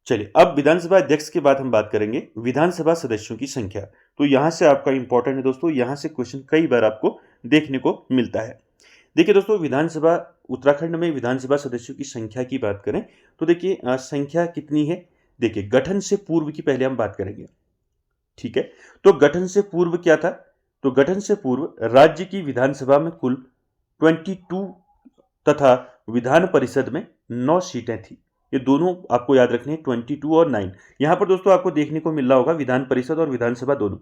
चलिए, अब विधानसभा अध्यक्ष के बाद हम बात करेंगे विधानसभा सदस्यों की संख्या। तो यहां से आपका इंपॉर्टेंट है दोस्तों, यहां से क्वेश्चन कई बार आपको देखने को मिलता है। देखिए दोस्तों, विधानसभा, उत्तराखंड में विधानसभा सदस्यों की संख्या की बात करें तो देखिए संख्या कितनी है। देखिए, गठन से पूर्व की पहले हम बात करेंगे। ठीक है, तो गठन से पूर्व क्या था, तो गठन से पूर्व राज्य की विधानसभा में कुल 22 तथा विधान परिषद में 9 सीटें थी। ये दोनों आपको याद रखने हैं, 22 और 9। यहां पर दोस्तों आपको देखने को मिल रहा होगा विधान परिषद और विधानसभा दोनों।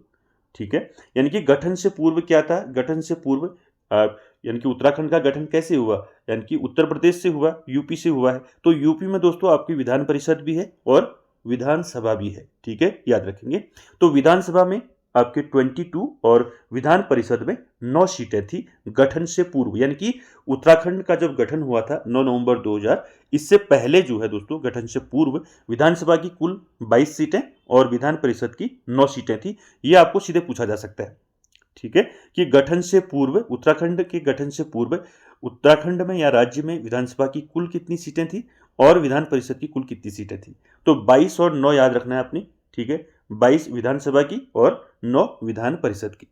ठीक है। यानी कि गठन से पूर्व क्या था, गठन से पूर्व यानी कि उत्तराखंड का गठन कैसे हुआ, यानी कि उत्तर प्रदेश से हुआ, यूपी से हुआ है। तो यूपी में दोस्तों आपकी विधान परिषद भी है और विधानसभा भी है, ठीक है, याद रखेंगे। तो विधानसभा में आपके 22 और विधान परिषद में 9 सीटें थी गठन से पूर्व, यानी कि उत्तराखंड का जब गठन हुआ था 9 नवंबर 2000, इससे पहले जो है दोस्तों गठन से पूर्व विधानसभा की कुल 22 सीटें और विधान परिषद की 9 सीटें थी। ये आपको सीधे पूछा जा सकता है, ठीक है, कि गठन से पूर्व, उत्तराखंड के गठन से पूर्व उत्तराखंड में या राज्य में विधानसभा की कुल कितनी सीटें थी और विधान परिषद की कुल कितनी सीटें थी। तो 22 और 9 याद रखना है आपने, ठीक है, 22 विधानसभा की और 9 विधान परिषद की।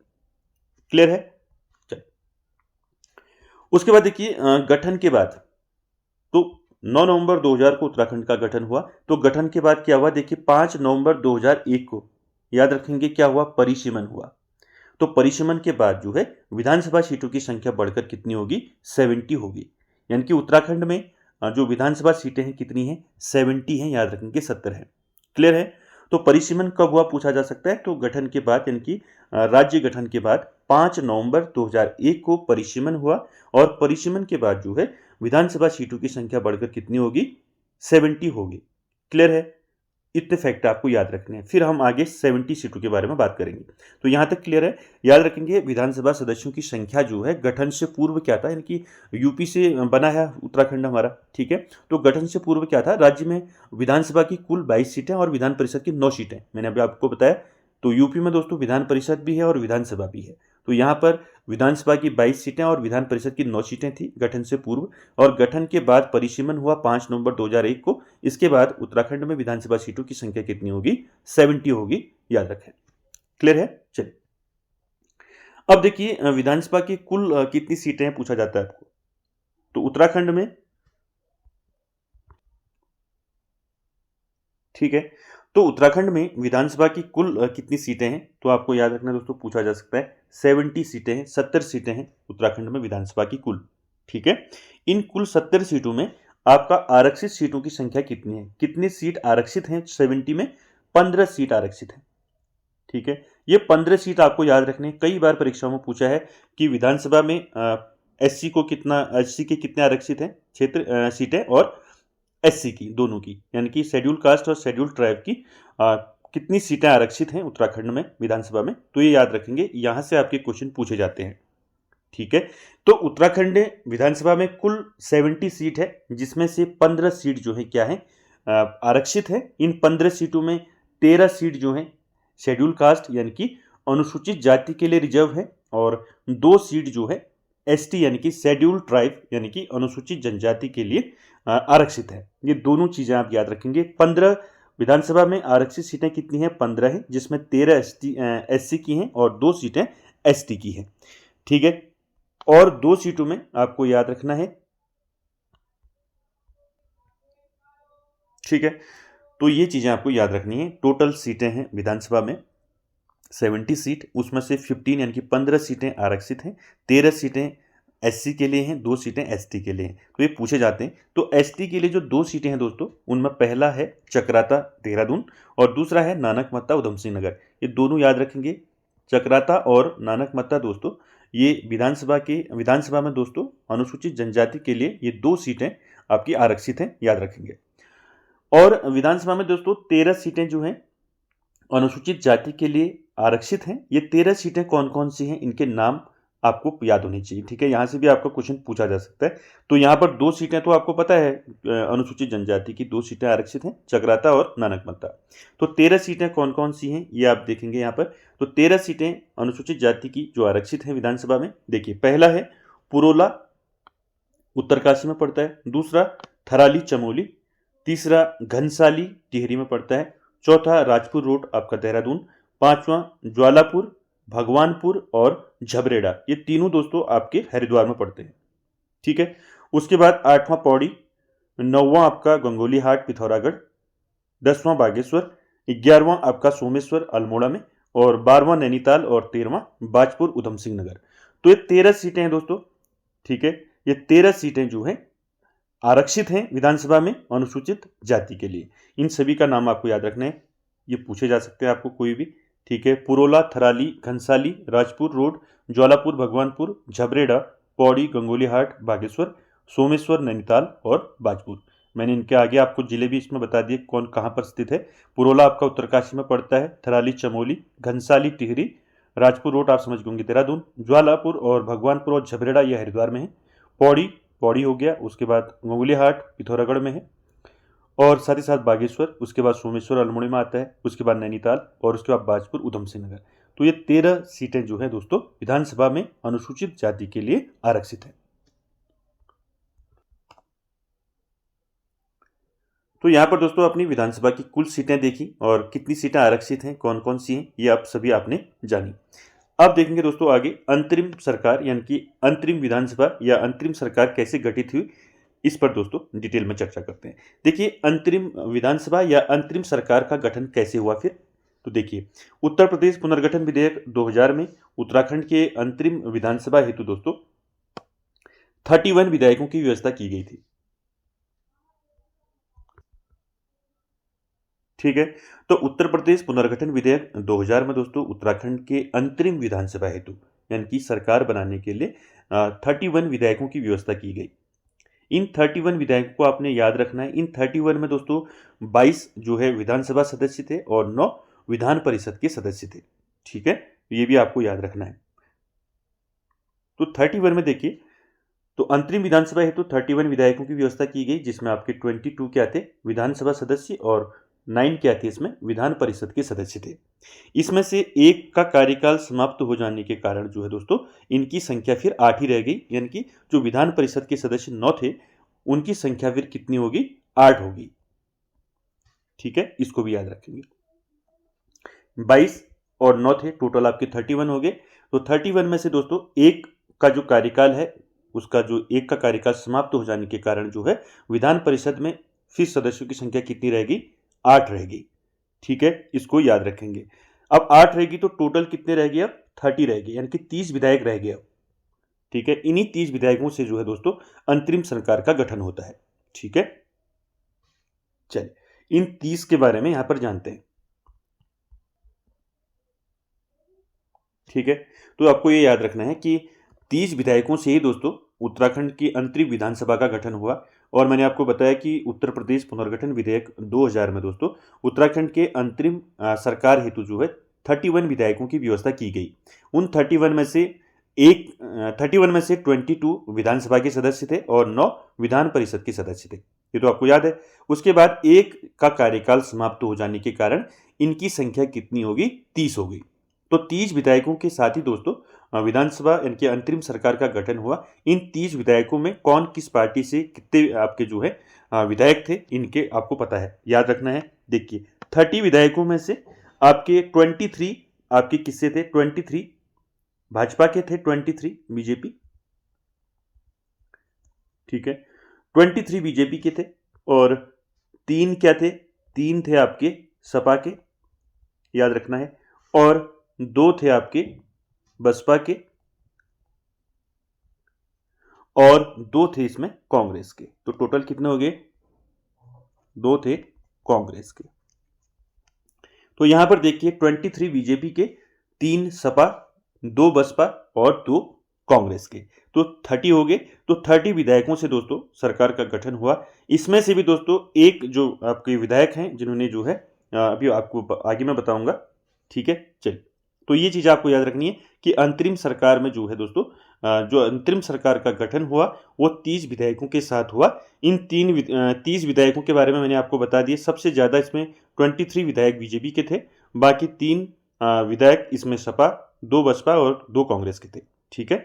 क्लियर है? चलिए, उसके बाद देखिए गठन के बाद, तो 9 नवंबर 2000 को उत्तराखंड का गठन हुआ। तो गठन के बाद क्या हुआ, देखिए 5 नवंबर 2001 को याद रखेंगे क्या हुआ, परिसीमन हुआ। तो परिसीमन के बाद जो है विधानसभा सीटों की संख्या बढ़कर कितनी होगी, 70 होगी। यानी कि उत्तराखंड में जो विधानसभा सीटें हैं कितनी हैं, 70 हैं, याद रखेंगे 70 है। क्लियर है? तो परिसीमन कब हुआ पूछा जा सकता है, तो गठन के बाद, यानी कि राज्य गठन के बाद 5 नवंबर 2001 को परिसीमन हुआ और परिसीमन के बाद जो है विधानसभा सीटों की संख्या बढ़कर कितनी होगी, 70 होगी। क्लियर है? इतने फैक्ट आपको याद रखने हैं, फिर हम आगे 70 सीटों के बारे में बात करेंगे। तो यहां तक क्लियर है? याद रखेंगे विधानसभा सदस्यों की संख्या जो है गठन से पूर्व क्या था, यानी कि यूपी से बना है उत्तराखंड हमारा, ठीक है। तो गठन से पूर्व क्या था, राज्य में विधानसभा की कुल 22 सीटें और विधान परिषद की 9 सीटें, मैंने अभी आपको बताया। तो यूपी में दोस्तों विधान परिषद भी है और विधानसभा भी है। तो यहाँ पर विधानसभा की 22 सीटें और विधान परिषद की 9 सीटें थी गठन से पूर्व, और गठन के बाद परिसीमन हुआ 5 नवंबर 2001 को। इसके बाद उत्तराखंड में विधानसभा सीटों की संख्या कितनी होगी, 70 होगी, याद रखें। क्लियर है? चलिए, अब देखिए विधानसभा की कुल कितनी सीटें हैं पूछा जाता है आपको। तो उत्तराखंड में, ठीक है, तो उत्तराखंड में विधानसभा की कुल कितनी सीटें हैं, तो आपको याद रखना दोस्तों, पूछा जा सकता है 70 सीटें हैं, 70 सीटें हैं उत्तराखंड में विधानसभा की कुल, ठीक है। इन कुल 70 सीटों में आपका आरक्षित सीटों की संख्या कितनी है, कितनी सीट आरक्षित हैं 70 में, 15 सीट आरक्षित हैं, ठीक है। ये 15 सीट आपको याद रखने, कई बार परीक्षाओं में पूछा है कि विधानसभा में एससी को कितना, एससी के कितने आरक्षित हैं क्षेत्र सीटें, और एससी की दोनों की, यानी कि शेड्यूल कास्ट और शेड्यूल ट्राइब की कितनी सीटें आरक्षित हैं उत्तराखंड में विधानसभा में। तो ये याद रखेंगे, यहां से आपके क्वेश्चन पूछे जाते हैं, ठीक है। तो उत्तराखंड विधानसभा में कुल 70 सीट है, जिसमें से 15 सीट जो है क्या है, आरक्षित है। इन 15 सीटों में 13 सीट जो है शेड्यूल कास्ट यानी कि अनुसूचित जाति के लिए रिजर्व है, और 2 सीट जो है एसटी यानी कि शेड्यूल ट्राइब यानी कि अनुसूचित जनजाति के लिए आरक्षित है। ये दोनों चीजें आप याद रखेंगे। 15 विधानसभा में आरक्षित सीटें कितनी हैं, 15 हैं, जिसमें 13 एससी की हैं और 2 सीटें एसटी की हैं, ठीक है। और 2 सीटों में आपको याद रखना है, ठीक है। तो ये चीजें आपको याद रखनी है। टोटल सीटें हैं विधानसभा में 70 सीट, उसमें से 15 यानी कि 15 सीटें आरक्षित हैं, 13 सीटें एससी के लिए हैं, 2 सीटें एसटी के लिए हैं। तो ये पूछे जाते हैं। तो एसटी के लिए जो 2 सीटें हैं दोस्तों, उनमें पहला है चक्राता देहरादून और दूसरा है नानक मत्ता उधम सिंह नगर। ये दोनों याद रखेंगे, चक्राता और नानक मत्ता दोस्तों, ये विधानसभा में दोस्तों अनुसूचित जनजाति के लिए ये 2 सीटें आपकी आरक्षित हैं, याद रखेंगे। और विधानसभा में दोस्तों 13 सीटें जो हैं अनुसूचित जाति के लिए आरक्षित हैं। ये 13 सीटें कौन कौन सी हैं, इनके नाम आपको याद होनी चाहिए, ठीक है। यहां से भी आपका क्वेश्चन पूछा जा सकता है। तो यहां पर 2 सीटें तो आपको पता है, अनुसूचित जनजाति की 2 सीटें आरक्षित हैं, चक्राता और नानक मत्ता। तो 13 सीटें कौन कौन सी हैं ये आप देखेंगे यहाँ पर। तो 13 सीटें अनुसूचित जाति की जो आरक्षित हैं विधानसभा में, देखिए पहला है पुरोला, उत्तरकाशी में पड़ता है। दूसरा थराली चमोली, तीसरा घनसाली टिहरी में पड़ता है। चौथा राजपुर रोड आपका देहरादून, पांचवा ज्वालापुर, भगवानपुर और झबरेड़ा, ये तीनों दोस्तों आपके हरिद्वार में पड़ते हैं, ठीक है। उसके बाद 8वां पौड़ी, 9वां आपका गंगोली हाट पिथौरागढ़, 10वां बागेश्वर, 11वां आपका सोमेश्वर अल्मोड़ा में, और 12वां नैनीताल और 13वां बाजपुर उधम सिंह नगर। तो ये 13 सीटें हैं दोस्तों, ठीक है। ये 13 सीटें जो हैं आरक्षित हैं विधानसभा में अनुसूचित जाति के लिए। इन सभी का नाम आपको याद रखना है, ये पूछे जा सकते हैं आपको कोई भी, ठीक है, पुरोला, थराली, घनसाली, राजपुर रोड, ज्वालापुर, भगवानपुर, झबरेड़ा, पौड़ी, गंगोलीहाट, बागेश्वर, सोमेश्वर, नैनीताल और बाजपुर। मैंने इनके आगे आपको जिले भी इसमें बता दिए कौन कहाँ पर स्थित है। पुरोला आपका उत्तरकाशी में पड़ता है, थराली चमोली, घनसाली टिहरी, राजपुर रोड आप समझ होंगे देहरादून, ज्वालापुर और भगवानपुर और झबरेड़ा ये हरिद्वार में है, पौड़ी पौड़ी हो गया, उसके बाद गंगोलीहाट पिथौरागढ़ में है, और साथ ही साथ बागेश्वर, उसके बाद सोमेश्वर अल्मोड़ी में आता है, उसके बाद नैनीताल और उसके बाद बाजपुर उधम सिंह नगर। तो ये 13 सीटें जो है दोस्तों विधानसभा में अनुसूचित जाति के लिए आरक्षित है। तो यहाँ पर दोस्तों अपनी विधानसभा की कुल सीटें देखी और कितनी सीटें आरक्षित हैं, कौन कौन सी हैं, ये आप सभी आपने जानी। अब देखेंगे दोस्तों आगे अंतरिम सरकार यानी कि अंतरिम विधानसभा या अंतरिम सरकार कैसे गठित हुई, इस पर दोस्तों डिटेल में चर्चा करते हैं। देखिए अंतरिम विधानसभा या अंतरिम सरकार का गठन कैसे हुआ फिर, तो देखिए उत्तर प्रदेश पुनर्गठन विधेयक 2000 में उत्तराखंड के अंतरिम विधानसभा हेतु दोस्तों 31 विधायकों की व्यवस्था की गई थी। ठीक है, तो उत्तर प्रदेश पुनर्गठन विधेयक 2000 में दोस्तों उत्तराखंड के अंतरिम विधानसभा हेतु यानी कि सरकार बनाने के लिए 31 विधायकों की व्यवस्था की गई। इन 31 विधायकों को आपने याद रखना है। इन 31 में दोस्तों 22 जो है विधानसभा सदस्य थे और 9 विधान परिषद के सदस्य थे। ठीक है, ये भी आपको याद रखना है। तो 31 में देखिए, तो अंतरिम विधानसभा हेतु 31 विधायकों की व्यवस्था की गई, जिसमें आपके 22 क्या थे विधानसभा सदस्य और 9 क्या थे इसमें विधान परिषद के सदस्य थे। इसमें से एक का कार्यकाल समाप्त हो जाने के कारण जो है दोस्तों इनकी संख्या फिर 8 ही रह गई, यानी कि जो विधान परिषद के सदस्य 9 थे उनकी संख्या फिर कितनी होगी, 8 होगी। ठीक है, इसको भी याद रखेंगे। 22 और 9 थे, टोटल आपके 31 हो गए। तो 31 में से दोस्तों एक का जो कार्यकाल है उसका जो एक का कार्यकाल समाप्त हो जाने के कारण जो है विधान परिषद में फिर सदस्यों की संख्या कितनी रहेगी, 8 रहेगी। ठीक है, इसको याद रखेंगे। अब 8 रहेगी तो टोटल कितने रह गए, अब 30 रह गए, यानी कि 30 विधायक रह गए अब। ठीक है, इन्हीं 30 विधायकों से जो है दोस्तों अंतरिम सरकार का गठन होता है। ठीक है, चलिए इन 30 के बारे में यहां पर जानते हैं। ठीक है, तो आपको ये याद रखना है कि 30 विधायकों से ही दोस्तों उत्तराखंड की अंतरिम विधानसभा का गठन हुआ। और मैंने आपको बताया कि उत्तर प्रदेश पुनर्गठन विधेयक 2000 में दोस्तों उत्तराखंड के अंतरिम सरकार हेतु जो है 31 विधायकों की व्यवस्था की गई। उन 31 में से 22 विधानसभा के सदस्य थे और 9 विधान परिषद के सदस्य थे, ये तो आपको याद है। उसके बाद एक का कार्यकाल समाप्त हो जाने के कारण इनकी संख्या कितनी होगी, 30 होगी। तो 30 विधायकों के साथ ही दोस्तों विधानसभा इनके अंतरिम सरकार का गठन हुआ। इन 30 विधायकों में कौन किस पार्टी से कितने आपके जो है विधायक थे, इनके आपको पता है, याद रखना है। देखिए 30 विधायकों में से आपके 23 आपके किससे थे, 23 भाजपा के थे, 23 बीजेपी। ठीक है, 23 बीजेपी के थे और 3 क्या थे, 3 थे आपके सपा के, याद रखना है, और 2 थे आपके बसपा के और 2 थे इसमें कांग्रेस के। तो टोटल कितने हो गए, 2 थे कांग्रेस के। तो यहां पर देखिए 23 बीजेपी के, 3 सपा, 2 बसपा और 2 कांग्रेस के, तो 30 हो गए। तो 30 विधायकों से दोस्तों सरकार का गठन हुआ। इसमें से भी दोस्तों एक जो आपके विधायक हैं जिन्होंने जो है अभी आपको आगे मैं बताऊंगा। ठीक है, चलिए, तो ये चीज आपको याद रखनी है कि अंतरिम सरकार में जो है दोस्तों जो अंतरिम सरकार का गठन हुआ वो 30 विधायकों के साथ हुआ। इन 30 विधायकों के बारे में मैंने आपको बता दिया। सबसे ज्यादा इसमें 23 विधायक बीजेपी के थे, बाकी 3 विधायक इसमें सपा, 2 बसपा और 2 कांग्रेस के थे। ठीक है,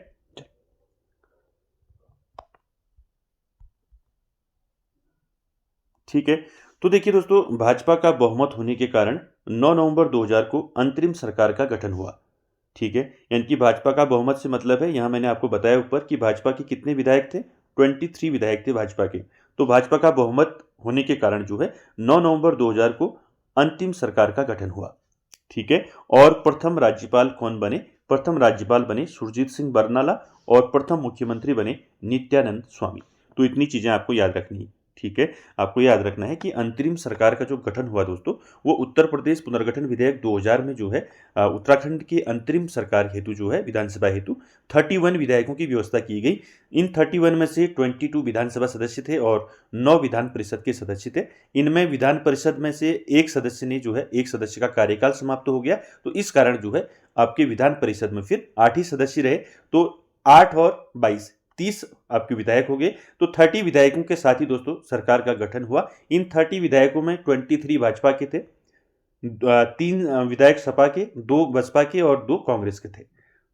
ठीक है, तो देखिए दोस्तों भाजपा का बहुमत होने के कारण 9 नवंबर 2000 को अंतरिम सरकार का गठन हुआ। ठीक है, यानी कि भाजपा का बहुमत से मतलब है, यहां मैंने आपको बताया ऊपर कि भाजपा के कितने विधायक थे, 23 विधायक थे भाजपा के। तो भाजपा का बहुमत होने के कारण जो है 9 नवंबर 2000 को अंतिम सरकार का गठन हुआ। ठीक है, और प्रथम राज्यपाल कौन बने, प्रथम राज्यपाल बने सुरजीत सिंह बरनाला और प्रथम मुख्यमंत्री बने नित्यानंद स्वामी। तो इतनी चीजें आपको याद रखनी है। ठीक है, आपको याद रखना है कि अंतरिम सरकार का जो गठन हुआ दोस्तों, वो उत्तर प्रदेश पुनर्गठन विधेयक 2000 में जो है उत्तराखंड की अंतरिम सरकार हेतु जो है विधानसभा हेतु 31 विधायकों की व्यवस्था की गई। इन 31 में से 22 विधानसभा सदस्य थे और 9 विधान परिषद के सदस्य थे। इनमें विधान परिषद में से एक सदस्य ने जो है, एक सदस्य का कार्यकाल समाप्त हो गया, तो इस कारण जो है आपके विधान परिषद में फिर 8 ही सदस्य रहे। तो 8 और 22 30 आपके विधायक हो गए। तो 30 विधायकों के साथ ही दोस्तों सरकार का गठन हुआ। इन 30 विधायकों में 23 भाजपा के थे, 3 विधायक सपा के, 2 बसपा के और 2 कांग्रेस के थे।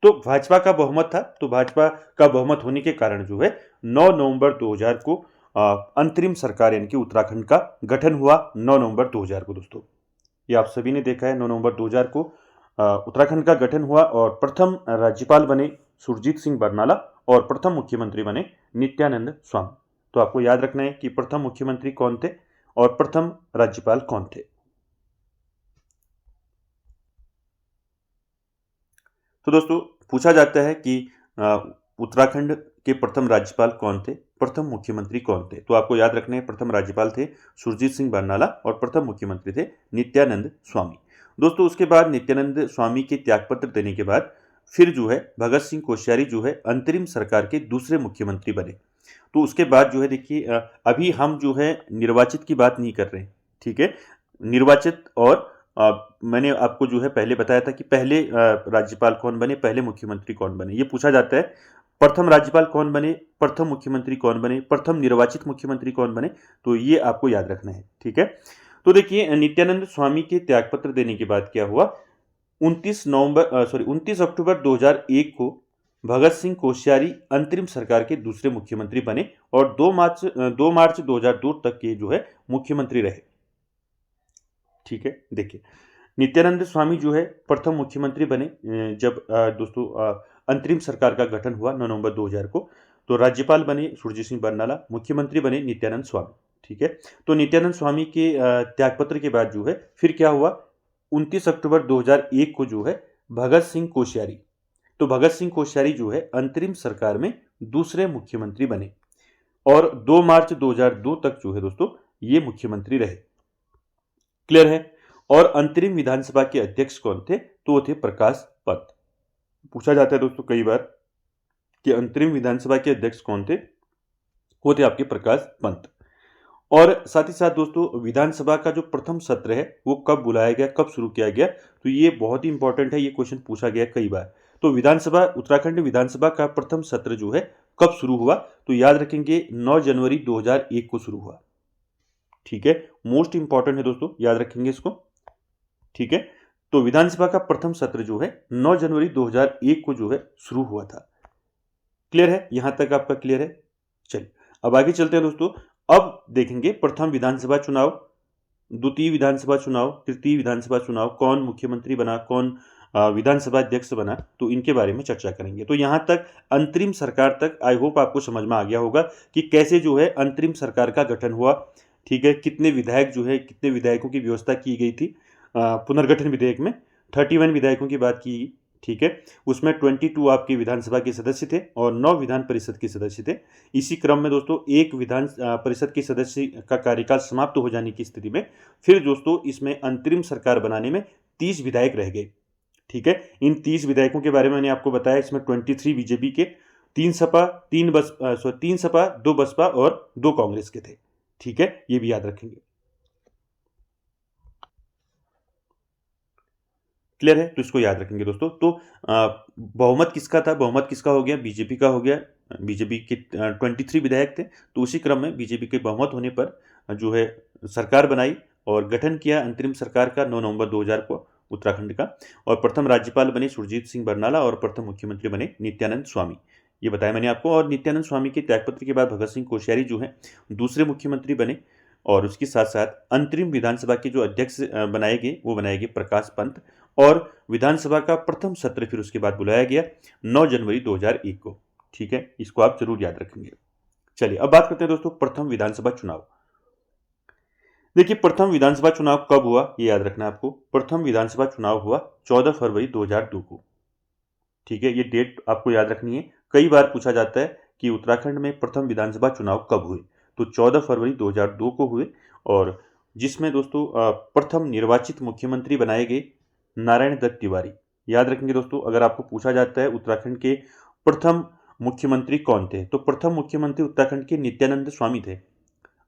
तो भाजपा का बहुमत था, तो भाजपा का बहुमत होने के कारण जो है 9 नवंबर 2000 को अंतरिम सरकार यानी कि उत्तराखंड का गठन हुआ 9 नवंबर 2000 को दोस्तों। ये आप सभी ने देखा है, 9 नवंबर 2000 को उत्तराखंड का गठन हुआ और प्रथम राज्यपाल बने सुरजीत सिंह बरनाला और प्रथम मुख्यमंत्री बने नित्यानंद स्वामी। तो आपको याद रखना है कि प्रथम मुख्यमंत्री कौन थे और प्रथम राज्यपाल कौन थे। तो दोस्तों पूछा जाता है कि उत्तराखंड के प्रथम राज्यपाल कौन थे, प्रथम मुख्यमंत्री कौन थे। तो आपको याद रखना है प्रथम राज्यपाल थे सुरजीत सिंह बरनाला और प्रथम मुख्यमंत्री थे नित्यानंद स्वामी। दोस्तों उसके बाद नित्यानंद स्वामी के त्यागपत्र देने के बाद फिर जो है भगत सिंह कोश्यारी जो है अंतरिम सरकार के दूसरे मुख्यमंत्री बने। तो उसके बाद जो है देखिए, अभी हम जो है निर्वाचित की बात नहीं कर रहे हैं, ठीक है। निर्वाचित और मैंने आपको जो है पहले बताया था कि पहले राज्यपाल कौन बने, पहले मुख्यमंत्री कौन बने, ये पूछा जाता है। प्रथम राज्यपाल कौन बने, प्रथम मुख्यमंत्री कौन बने, प्रथम निर्वाचित मुख्यमंत्री कौन बने, तो ये आपको याद रखना है, ठीक है। तो देखिए नित्यानंद स्वामी के त्यागपत्र देने के बाद क्या हुआ, 29 अक्टूबर 2001 को भगत सिंह कोश्यारी अंतरिम सरकार के दूसरे मुख्यमंत्री बने और 2 मार्च 2002 तक के जो है मुख्यमंत्री रहे, ठीक है। देखिए नित्यानंद स्वामी जो है प्रथम मुख्यमंत्री बने जब दोस्तों अंतरिम सरकार का गठन हुआ 9 नवंबर 2000 को। तो राज्यपाल बने सुरजीत सिंह बरनाला, मुख्यमंत्री बने नित्यानंद स्वामी, ठीक है। तो नित्यानंद स्वामी के त्यागपत्र के बाद जो है फिर क्या हुआ, 29 अक्टूबर 2001 को जो है भगत सिंह कोश्यारी, तो भगत सिंह कोश्यारी जो है अंतरिम सरकार में दूसरे मुख्यमंत्री बने और 2 मार्च 2002 तक जो है दोस्तों ये मुख्यमंत्री रहे। क्लियर है। और अंतरिम विधानसभा के अध्यक्ष कौन थे, तो वो थे प्रकाश पंत। पूछा जाता है दोस्तों कई बार कि अंतरिम विधानसभा के अध्यक्ष कौन थे, वो थे आपके प्रकाश पंत। और साथ ही साथ दोस्तों विधानसभा का जो प्रथम सत्र है वो कब बुलाया गया, कब शुरू किया गया, तो ये बहुत ही इंपॉर्टेंट है, ये क्वेश्चन पूछा गया कई बार। तो विधानसभा, उत्तराखंड विधानसभा का प्रथम सत्र जो है कब शुरू हुआ, तो याद रखेंगे 9 जनवरी 2001 को शुरू हुआ, ठीक है। मोस्ट इंपॉर्टेंट है दोस्तों, याद रखेंगे इसको, ठीक है। तो विधानसभा का प्रथम सत्र जो है 9 जनवरी 2001 को जो है शुरू हुआ था। क्लियर है, यहां तक आपका क्लियर है। चलिए अब आगे चलते हैं दोस्तों। अब देखेंगे प्रथम विधानसभा चुनाव, द्वितीय विधानसभा चुनाव, तृतीय विधानसभा चुनाव, कौन मुख्यमंत्री बना, कौन विधानसभा अध्यक्ष बना, तो इनके बारे में चर्चा करेंगे। तो यहां तक अंतरिम सरकार तक आई होप आपको समझ में आ गया होगा कि कैसे जो है अंतरिम सरकार का गठन हुआ, ठीक है। कितने विधायक जो है, कितने विधायकों की व्यवस्था की गई थी पुनर्गठन विधेयक में, 31 विधायकों की बात की, ठीक है। उसमें 22 आपके विधानसभा के सदस्य थे और 9 विधान परिषद के सदस्य थे। इसी क्रम में दोस्तों एक विधान परिषद के सदस्य का कार्यकाल समाप्त हो जाने की स्थिति में फिर दोस्तों इसमें अंतरिम सरकार बनाने में 30 विधायक रह गए, ठीक है। इन 30 विधायकों के बारे में मैंने आपको बताया, इसमें 23 बीजेपी के, 3 सपा, 2 बसपा और 2 कांग्रेस के थे, ठीक है। ये भी याद रखेंगे। क्लियर है, तो इसको याद रखेंगे दोस्तों। तो बहुमत किसका था, बहुमत किसका हो गया, बीजेपी का हो गया। बीजेपी के 23 विधायक थे, तो उसी क्रम में बीजेपी के बहुमत होने पर जो है सरकार बनाई और गठन किया अंतरिम सरकार का 9 नवंबर 2000 को उत्तराखंड का। और प्रथम राज्यपाल बने सुरजीत सिंह बरनाला और प्रथम मुख्यमंत्री बने नित्यानंद स्वामी, ये बताया मैंने आपको। और नित्यानंद स्वामी के त्यागपत्र के बाद भगत सिंह कोश्यारी जो है दूसरे मुख्यमंत्री बने और उसके साथ साथ अंतरिम विधानसभा के जो अध्यक्ष बनाए गए वो बनाए गए प्रकाश पंत। और विधानसभा का प्रथम सत्र फिर उसके बाद बुलाया गया 9 जनवरी 2001 को, ठीक है। इसको आप जरूर याद रखेंगे। चलिए अब बात करते हैं दोस्तों प्रथम विधानसभा चुनाव। देखिए प्रथम विधानसभा चुनाव कब हुआ, ये याद रखना है आपको। प्रथम विधानसभा चुनाव हुआ 14 फरवरी 2002 को, ठीक है। ये डेट आपको याद रखनी है। कई बार पूछा जाता है कि उत्तराखंड में प्रथम विधानसभा चुनाव कब हुए, तो 14 फरवरी 2002 को हुए, और जिसमें दोस्तों प्रथम निर्वाचित मुख्यमंत्री बनाए गए नारायण दत्त तिवारी। याद रखेंगे दोस्तों, अगर आपको पूछा जाता है उत्तराखंड के प्रथम मुख्यमंत्री कौन थे, तो प्रथम मुख्यमंत्री उत्तराखंड के नित्यानंद स्वामी थे।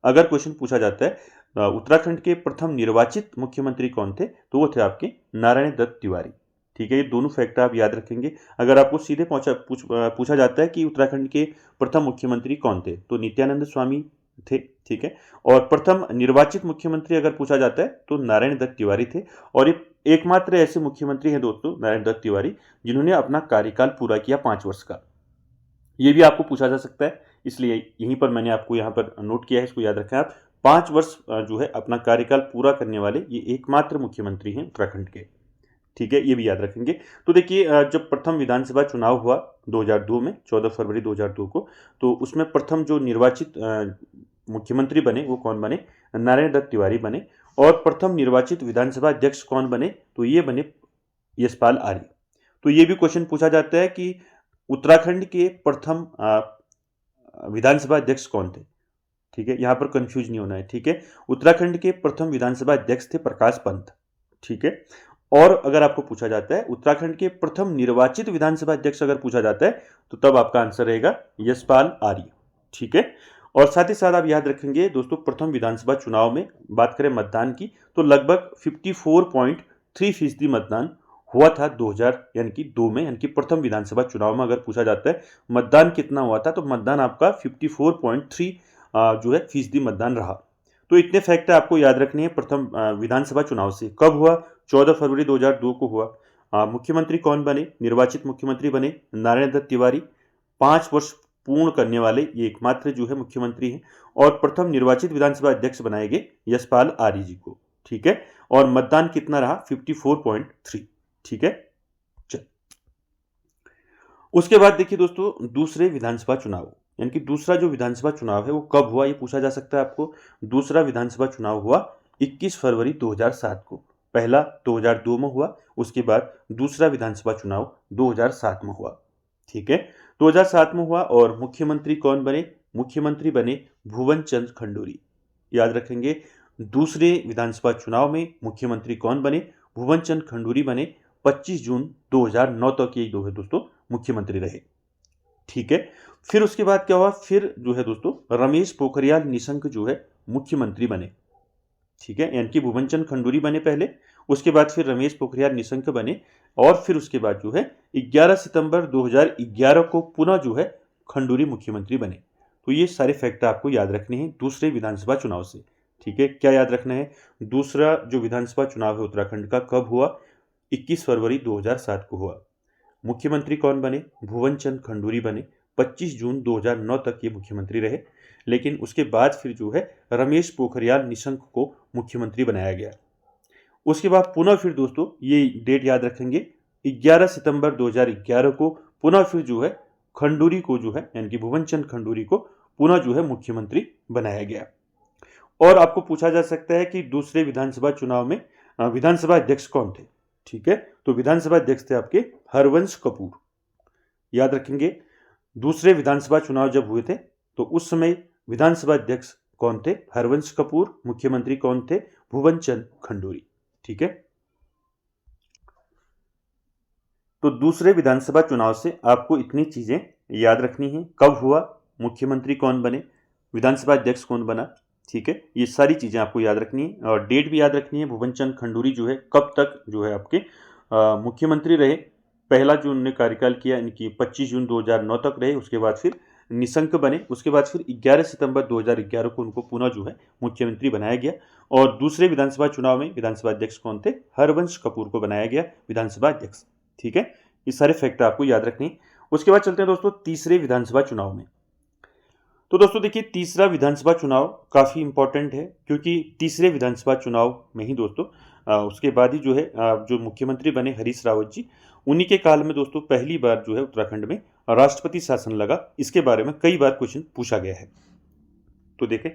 अगर क्वेश्चन पूछा जाता है उत्तराखंड के प्रथम निर्वाचित मुख्यमंत्री कौन थे, तो वो थे आपके नारायण दत्त तिवारी। ठीक है, ये दोनों फैक्ट आप याद रखेंगे। अगर आपको सीधे पूछा जाता है कि उत्तराखंड के प्रथम मुख्यमंत्री कौन थे, तो नित्यानंद स्वामी थे। ठीक है, और प्रथम निर्वाचित मुख्यमंत्री अगर पूछा जाता है तो नारायण दत्त तिवारी थे। और ये एकमात्र ऐसे मुख्यमंत्री हैं दोस्तों नारायण दत्त तिवारी जिन्होंने अपना कार्यकाल पूरा किया 5 वर्ष का। ये भी आपको पूछा जा सकता है, इसलिए यहीं पर मैंने आपको यहाँ पर नोट किया है, इसको याद रखें आप। 5 वर्ष जो है अपना कार्यकाल पूरा करने वाले ये एकमात्र मुख्यमंत्री हैं उत्तराखंड के। ठीक है, ये भी याद रखेंगे। तो देखिए, जब प्रथम विधानसभा चुनाव हुआ 2002 में, 14 फरवरी 2002 को, तो उसमें प्रथम जो निर्वाचित मुख्यमंत्री बने वो कौन बने, नारायण दत्त तिवारी बने। और प्रथम निर्वाचित विधानसभा अध्यक्ष कौन बने, तो ये बने यशपाल आर्य। तो ये भी क्वेश्चन पूछा जाता है कि उत्तराखंड के प्रथम विधानसभा अध्यक्ष कौन थे। ठीक है, यहां पर कंफ्यूज नहीं होना है। ठीक है, उत्तराखंड के प्रथम विधानसभा अध्यक्ष थे प्रकाश पंत। ठीक है, और अगर आपको पूछा जाता है उत्तराखंड के प्रथम निर्वाचित विधानसभा अध्यक्ष अगर पूछा जाता है, तो तब आपका आंसर रहेगा यशपाल आर्य। ठीक है, और साथ ही साथ आप याद रखेंगे दोस्तों, प्रथम विधानसभा चुनाव में बात करें मतदान की, तो लगभग 54.3% मतदान हुआ था 2000 यानी कि 2 में, यानी कि प्रथम विधानसभा चुनाव में अगर पूछा जाता है मतदान कितना हुआ था, तो मतदान आपका 54.3 जो है फीसदी मतदान रहा। तो इतने फैक्ट आपको याद रखने हैं प्रथम विधानसभा चुनाव से। कब हुआ, 14 फरवरी 2002 को हुआ। मुख्यमंत्री कौन बने, निर्वाचित मुख्यमंत्री बने नारायण दत्त तिवारी, 5 वर्ष पूर्ण करने वाले ये एकमात्र जो है मुख्यमंत्री हैं। और प्रथम निर्वाचित विधानसभा अध्यक्ष बनाए गए यशपाल आर्य जी को। ठीक है, और मतदान कितना रहा, 54.3। ठीक है, चल उसके बाद देखिए दोस्तों, दूसरे विधानसभा चुनाव, यानी कि दूसरा जो विधानसभा चुनाव है वो कब हुआ, ये पूछा जा सकता है आपको। दूसरा विधानसभा चुनाव हुआ 21 फरवरी 2007 को। पहला 2002 में हुआ, उसके बाद दूसरा विधानसभा चुनाव 2007 में हुआ। ठीक है, 2007 में हुआ, और मुख्यमंत्री कौन बने, मुख्यमंत्री बने भुवन चंद्र खंडूरी। याद रखेंगे, दूसरे विधानसभा चुनाव में मुख्यमंत्री कौन बने, भुवन चंद्र खंडूरी बने। 25 जून 2009 तक ये जो है दोस्तों मुख्यमंत्री रहे। ठीक है, फिर उसके बाद क्या हुआ, फिर जो है दोस्तों रमेश पोखरियाल निशंक जो है मुख्यमंत्री बने। ठीक है, यानी कि भुवन चंद्र खंडूरी बने पहले, उसके बाद फिर रमेश पोखरियाल निशंक बने, और फिर उसके बाद जो है 11 सितंबर 2011 को पुनः जो है खंडूरी मुख्यमंत्री बने। तो ये सारे फैक्ट आपको याद रखने हैं दूसरे विधानसभा चुनाव से। ठीक है, क्या याद रखना है, दूसरा जो विधानसभा चुनाव है उत्तराखंड का कब हुआ, 21 फरवरी 2007 को हुआ। मुख्यमंत्री कौन बने, भुवन चंद्र खंडूरी बने। 25 जून 2009 तक ये मुख्यमंत्री रहे, लेकिन उसके बाद फिर जो है रमेश पोखरियाल निशंक को मुख्यमंत्री बनाया गया। उसके बाद पुनः फिर दोस्तों ये डेट याद रखेंगे, 11 सितंबर 2011 को पुनः फिर जो है खंडूरी को जो है, यानी कि भुवन चंद्र खंडूरी को पुनः जो है मुख्यमंत्री बनाया गया। और आपको पूछा जा सकता है कि दूसरे विधानसभा चुनाव में विधानसभा अध्यक्ष कौन थे। ठीक है, तो विधानसभा अध्यक्ष थे आपके हरवंश कपूर। याद रखेंगे, दूसरे विधानसभा चुनाव जब हुए थे तो उस समय विधानसभा अध्यक्ष कौन थे, हरवंश कपूर। मुख्यमंत्री कौन थे, भुवन चंद्र खंडूरी। ठीक है, तो दूसरे विधानसभा चुनाव से आपको इतनी चीजें याद रखनी है, कब हुआ, मुख्यमंत्री कौन बने, विधानसभा अध्यक्ष कौन बना। ठीक है, ये सारी चीजें आपको याद रखनी है, और डेट भी याद रखनी है। भुवन चंद्र खंडूरी जो है कब तक जो है आपके मुख्यमंत्री रहे, पहला जो उन्होंने कार्यकाल किया इनकी 25 जून 2009 तक रहे, उसके बाद फिर निशंक बने, उसके बाद फिर 11 सितंबर 2011 को उनको पुनः जो है मुख्यमंत्री बनाया गया। और दूसरे विधानसभा चुनाव में विधानसभा अध्यक्ष कौन थे, हरवंश कपूर को बनाया गया विधानसभा अध्यक्ष। ठीक है, ये सारे फैक्ट आपको याद रखने हैं। उसके बाद चलते हैं दोस्तों तीसरे विधानसभा चुनाव में। तो दोस्तों देखिए, तीसरा विधानसभा चुनाव काफ़ी इंपॉर्टेंट है, क्योंकि तीसरे विधानसभा चुनाव में ही दोस्तों उसके बाद ही जो है जो मुख्यमंत्री बने हरीश रावत जी, उन्हीं के काल में दोस्तों पहली बार जो है उत्तराखंड में राष्ट्रपति शासन लगा। इसके बारे में कई बार क्वेश्चन पूछा गया है। तो देखें,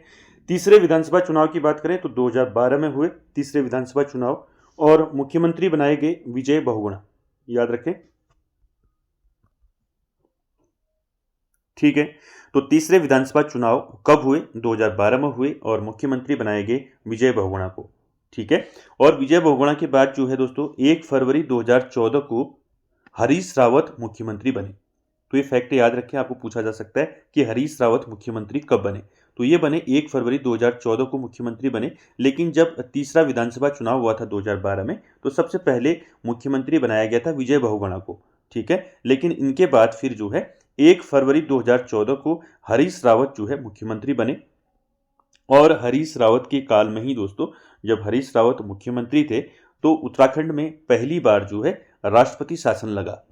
तीसरे विधानसभा चुनाव की बात करें तो 2012 में हुए तीसरे विधानसभा चुनाव, और मुख्यमंत्री बनाए गए विजय बहुगुणा। याद रखें, ठीक है। तो तीसरे विधानसभा चुनाव कब हुए? 2012 में हुए और मुख्यमंत्री बनाए गए विजय बहुगुणा को। ठीक है। और विजय बहुगुणा के बाद जो है दोस्तों 1 फरवरी 2014 को हरीश रावत मुख्यमंत्री बने। तो ये फैक्ट याद रखें, आपको पूछा जा सकता है कि हरीश रावत मुख्यमंत्री कब बने। तो ये बने 1 फरवरी 2014 को मुख्यमंत्री बने। लेकिन जब तीसरा विधानसभा चुनाव हुआ था 2012 में, तो सबसे पहले मुख्यमंत्री बनाया गया था विजय बहुगुणा को। ठीक है। लेकिन इनके बाद फिर जो है 1 फरवरी 2014 को हरीश रावत जो है मुख्यमंत्री बने। और हरीश रावत के काल में ही दोस्तों, जब हरीश रावत मुख्यमंत्री थे, तो उत्तराखंड में पहली बार जो है राष्ट्रपति शासन लगा।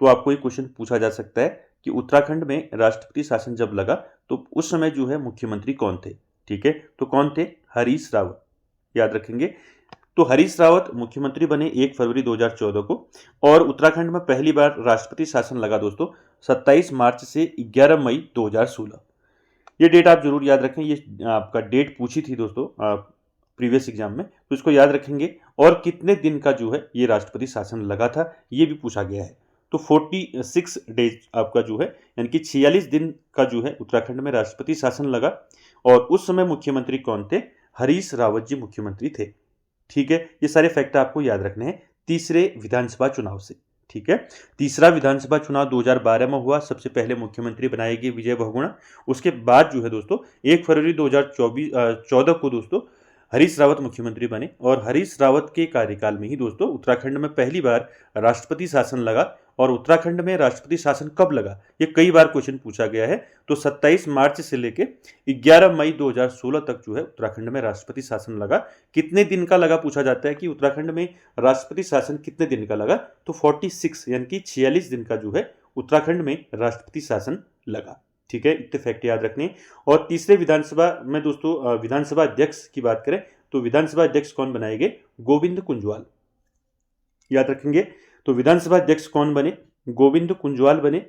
तो आपको एक क्वेश्चन पूछा जा सकता है कि उत्तराखंड में राष्ट्रपति शासन जब लगा तो उस समय जो है मुख्यमंत्री कौन थे? ठीक है। तो कौन थे? हरीश रावत, याद रखेंगे। तो हरीश रावत मुख्यमंत्री बने 1 फरवरी 2014 को। और उत्तराखंड में पहली बार राष्ट्रपति शासन लगा दोस्तों 27 मार्च से 11 मई 2016। ये डेट आप जरूर याद रखें, ये आपका डेट पूछी थी दोस्तों प्रीवियस एग्जाम में, तो इसको याद रखेंगे। और कितने दिन का जो है ये राष्ट्रपति शासन लगा था, ये भी पूछा गया है। तो 46 डेज आपका जो है, यानी कि 46 दिन का जो है उत्तराखंड में राष्ट्रपति शासन लगा। और उस समय मुख्यमंत्री कौन थे? हरीश रावत जी मुख्यमंत्री थे। ठीक है। ये सारे फैक्ट आपको याद रखने हैं तीसरे विधानसभा चुनाव से। ठीक है। तीसरा विधानसभा चुनाव 2012 में हुआ, सबसे पहले मुख्यमंत्री बनाए गए विजय बहुगुणा। उसके बाद जो है दोस्तों 1 फरवरी 2014 को दोस्तों हरीश रावत मुख्यमंत्री बने। और हरीश रावत के कार्यकाल में ही दोस्तों उत्तराखंड में पहली बार राष्ट्रपति शासन लगा। और उत्तराखंड में राष्ट्रपति शासन कब लगा, ये कई बार क्वेश्चन पूछा गया है। तो 27 मार्च से लेके 11 मई 2016 तक जो है उत्तराखंड में राष्ट्रपति शासन लगा। कितने दिन का लगा पूछा जाता है कि उत्तराखंड में राष्ट्रपति शासन कितने दिन का लगा, तो 46 यानी कि 46 दिन का जो है उत्तराखंड में राष्ट्रपति शासन लगा। ठीक है। इतने फैक्ट याद रखने। और तीसरे विधानसभा में दोस्तों विधानसभा अध्यक्ष की बात करें तो विधानसभा अध्यक्ष कौन बनाए गए? गोविंद कुंजवाल, याद रखेंगे। तो विधानसभा अध्यक्ष कौन बने? गोविंद कुंजवाल बने।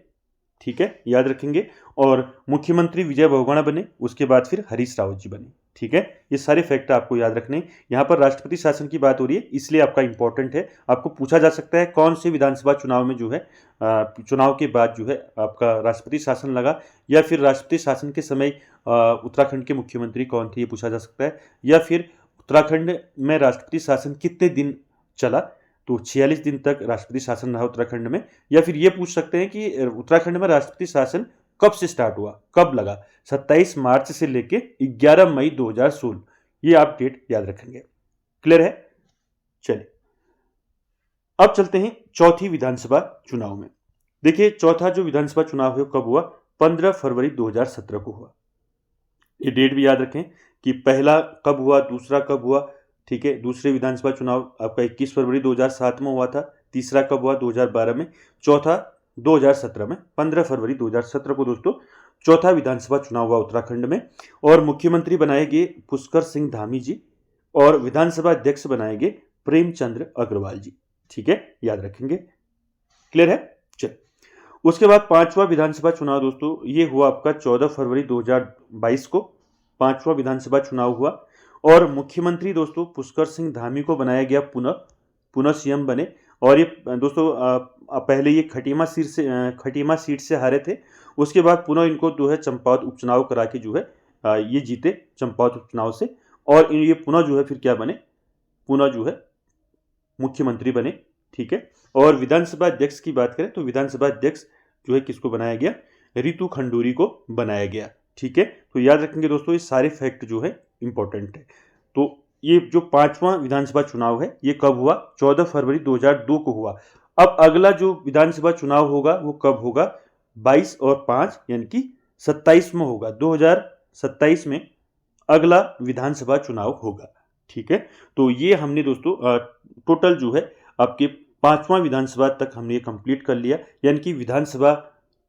ठीक है, याद रखेंगे। और मुख्यमंत्री विजय बहुगुणा बने, उसके बाद फिर हरीश रावत जी बने। ठीक है। ये सारे फैक्ट आपको याद रखने। यहाँ पर राष्ट्रपति शासन की बात हो रही है, इसलिए आपका इंपॉर्टेंट है। आपको पूछा जा सकता है कौन से विधानसभा चुनाव में जो है चुनाव के बाद जो है आपका राष्ट्रपति शासन लगा, या फिर राष्ट्रपति शासन के समय उत्तराखंड के मुख्यमंत्री कौन थे, ये पूछा जा सकता है। या फिर उत्तराखंड में राष्ट्रपति शासन कितने दिन चला, तो 46 दिन तक राष्ट्रपति शासन रहा उत्तराखंड में। या फिर ये पूछ सकते हैं कि उत्तराखंड में राष्ट्रपति शासन कब से स्टार्ट हुआ, कब लगा, 27 मार्च से लेके 11 मई 2016। ये आप डेट याद रखेंगे। क्लियर है? चलिए अब चलते हैं चौथी विधानसभा चुनाव में। देखिए चौथा जो विधानसभा चुनाव है कब हुआ? 15 फरवरी 2017 को हुआ। ये डेट भी याद रखें कि पहला कब हुआ, दूसरा कब हुआ। ठीक है। दूसरे विधानसभा चुनाव आपका 21 फरवरी 2007 में हुआ था। तीसरा कब हुआ? 2012 में। चौथा 2017 में। 15 फरवरी 2017 को दोस्तों चौथा विधानसभा चुनाव हुआ उत्तराखंड में। और मुख्यमंत्री बनाए गए पुष्कर सिंह धामी जी, और विधानसभा अध्यक्ष बनाए गए प्रेमचंद्र अग्रवाल जी। ठीक है, याद रखेंगे। क्लियर है? चल उसके बाद पांचवा विधानसभा चुनाव दोस्तों ये हुआ आपका 14 फरवरी 2022 को। पांचवा विधानसभा चुनाव हुआ और मुख्यमंत्री दोस्तों पुष्कर सिंह धामी को बनाया गया पुनः सीएम बने। और ये दोस्तों पहले ये खटीमा सीट से हारे थे। उसके बाद पुनः इनको जो है चंपावत उपचुनाव करा के जो है ये जीते चंपावत उपचुनाव से। और ये पुनः जो है फिर क्या बने? पुनः जो है मुख्यमंत्री बने। ठीक है। और विधानसभा अध्यक्ष की बात करें तो विधानसभा अध्यक्ष जो है किसको बनाया गया? रितु खंडूरी को बनाया गया। ठीक है। तो याद रखेंगे दोस्तों, ये सारे फैक्ट जो है इंपॉर्टेंट है। तो ये जो पांचवा विधानसभा चुनाव है ये कब हुआ? 14 फरवरी 2002 को हुआ। अब अगला जो विधानसभा चुनाव होगा वो कब होगा? 22 और 5 यानी कि 27 में होगा। 2027 में अगला विधानसभा चुनाव होगा। ठीक है। तो ये हमने दोस्तों टोटल जो है आपके पांचवा विधानसभा तक हमने ये कंप्लीट कर लिया। यानी कि विधानसभा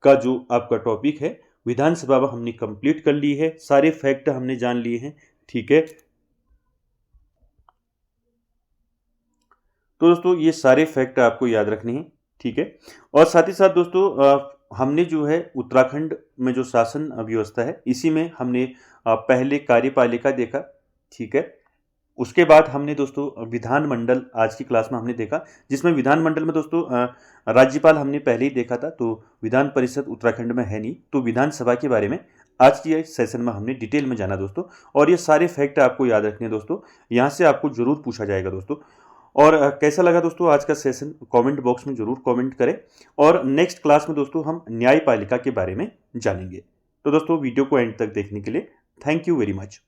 का जो आपका टॉपिक है विधानसभा हमने कंप्लीट कर ली है, सारे फैक्ट हमने जान लिए हैं। ठीक है। तो दोस्तों ये सारे फैक्ट आपको याद रखने हैं। ठीक है। और साथ ही साथ दोस्तों हमने जो है उत्तराखंड में जो शासन व्यवस्था है इसी में हमने पहले कार्यपालिका देखा। ठीक है। उसके बाद हमने दोस्तों विधानमंडल आज की क्लास में हमने देखा, जिसमें विधानमंडल में दोस्तों राज्यपाल हमने पहले ही देखा था, तो विधान परिषद उत्तराखंड में है नहीं, तो विधानसभा के बारे में आज की सेशन में हमने डिटेल में जाना दोस्तों। और ये सारे फैक्ट आपको याद रखने हैं दोस्तों, यहाँ से आपको जरूर पूछा जाएगा दोस्तों। और कैसा लगा दोस्तों आज का सेशन, कमेंट बॉक्स में जरूर कमेंट करें। और नेक्स्ट क्लास में दोस्तों हम न्यायपालिका के बारे में जानेंगे। तो दोस्तों वीडियो को एंड तक देखने के लिए थैंक यू वेरी मच।